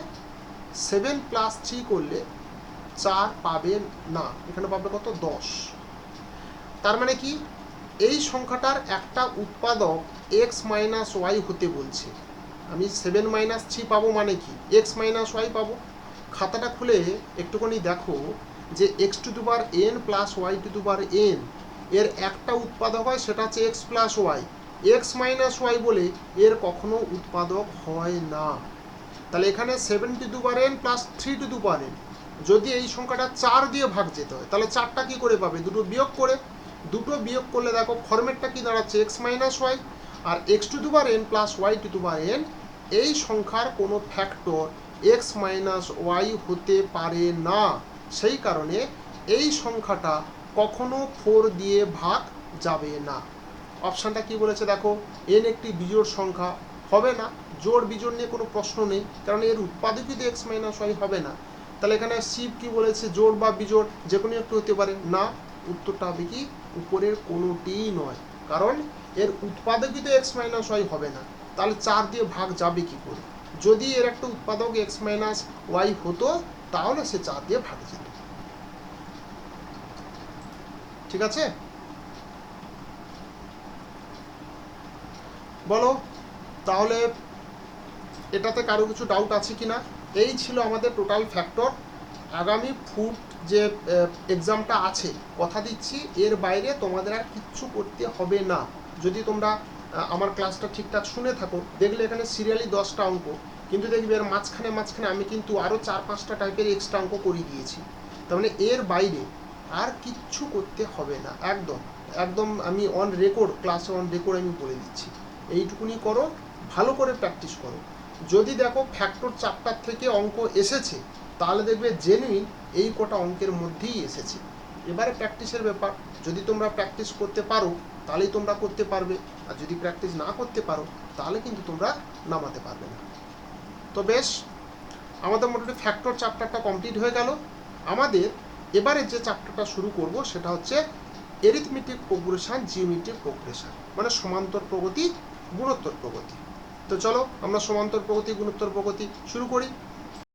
7 প্লাস 3 করলে 4 পাবে না, এখানে পাবে কত? 10। তার মানে কি, এই সংখ্যাটার একটা উৎপাদক x মাইনাস ওয়াই হতে বলছে। আমি 7 মাইনাস 3 পাবো মানে কি? x মাইনাস ওয়াই পাবো। খাতাটা খুলে একটুখানি দেখো যে x to the power n plus y to the power n এর একটা উৎপাদক হয়, সেটা হচ্ছে x plus y. x minus y বলে এর কখনো উৎপাদক হয় না। তাহলে এখানে 7 to the power n plus 3 to the power n, যদি এই সংখ্যাটা 4 দিয়ে ভাগ যেতে হয়, তাহলে 4টা কি করে পাবে? দুটো বিয়োগ করে। দুটো বিয়োগ করলে দেখো ফরম্যাটটা কি দাঁড়াচ্ছে? x minus y. আর x to the power n plus y to the power n, এই সংখ্যার কোনো ফ্যাক্টর x মাইনাস ওয়াই হতে পারে না। সেই কারণে এই সংখ্যাটা কখনো 4 দিয়ে ভাগ যাবে না। অপশানটা কি বলেছে দেখো, n একটি বিজোড় সংখ্যা, হবে না। জোড় বিজোড় নিয়ে কোনো প্রশ্ন নেই, কারণ এর উৎপাদকই তো x মাইনাস ওয়াই, হবে না। তাহলে এখানে শিব কি বলেছে, জোড় বা বিজোড় যে কোনো একটু হতে পারে না। উত্তরটা হবে কি, উপরের কোনোটিই নয়, কারণ এর উৎপাদকই তো x মাইনাস ওয়াই, হবে না। তাহলে 4 দিয়ে ভাগ যাবে কি করে? যদি এর একটা উৎপাদক x মাইনাস ওয়াই হতো, তাহলে সে 4 দিয়ে ভাগ যেত। ঠিক আছে, বলো তাহলে এটাতে কারো কিছু ডাউট আছে কি না? এই ছিল আমাদের টোটাল ফ্যাক্টর। আগামী ফুড যে এক্সামটা আছে, কথা দিচ্ছি এর বাইরে তোমাদের আর কিচ্ছু করতে হবে না। যদি তোমরা আমার ক্লাসটা ঠিকঠাক শুনে থাকো, দেখলে এখানে সিরিয়ালি 10টা অঙ্ক, কিন্তু দেখবে এর মাঝখানে আমি কিন্তু আরও 4-5টা টাইপের এক্সট্রা অঙ্ক করে দিয়েছি। তার মানে এর বাইরে আর কিচ্ছু করতে হবে না, একদম একদম আমি অন রেকর্ড, ক্লাসে অন রেকর্ড আমি বলে দিচ্ছি। এইটুকুনি করো, ভালো করে প্র্যাকটিস করো। যদি দেখো ফ্যাক্টর চ্যাপ্টার থেকে অঙ্ক এসেছে, তাহলে দেখবে জেনুইন এই কটা অঙ্কের মধ্যেই এসেছে। এবারে প্র্যাকটিসের ব্যাপার, যদি তোমরা প্র্যাকটিস করতে পারো তাহলেই তোমরা করতে পারবে, আর যদি প্র্যাকটিস না করতে পারো তাহলে কিন্তু তোমরা নামাতে পারবে না। তো বেশ, আমাদের মোটামুটি ফ্যাক্টর চ্যাপ্টারটা কমপ্লিট হয়ে গেল। আমাদের এবারে যে চ্যাপ্টারটা শুরু করব সেটা হচ্ছে এরিথমেটিক প্রোগ্রেশন, জিওমেট্রিক প্রোগ্রেশন, মানে সমান্তর প্রগতি, গুণোত্তর প্রগতি। তো চলো আমরা সমান্তর প্রগতি, গুণোত্তর প্রগতি শুরু করি।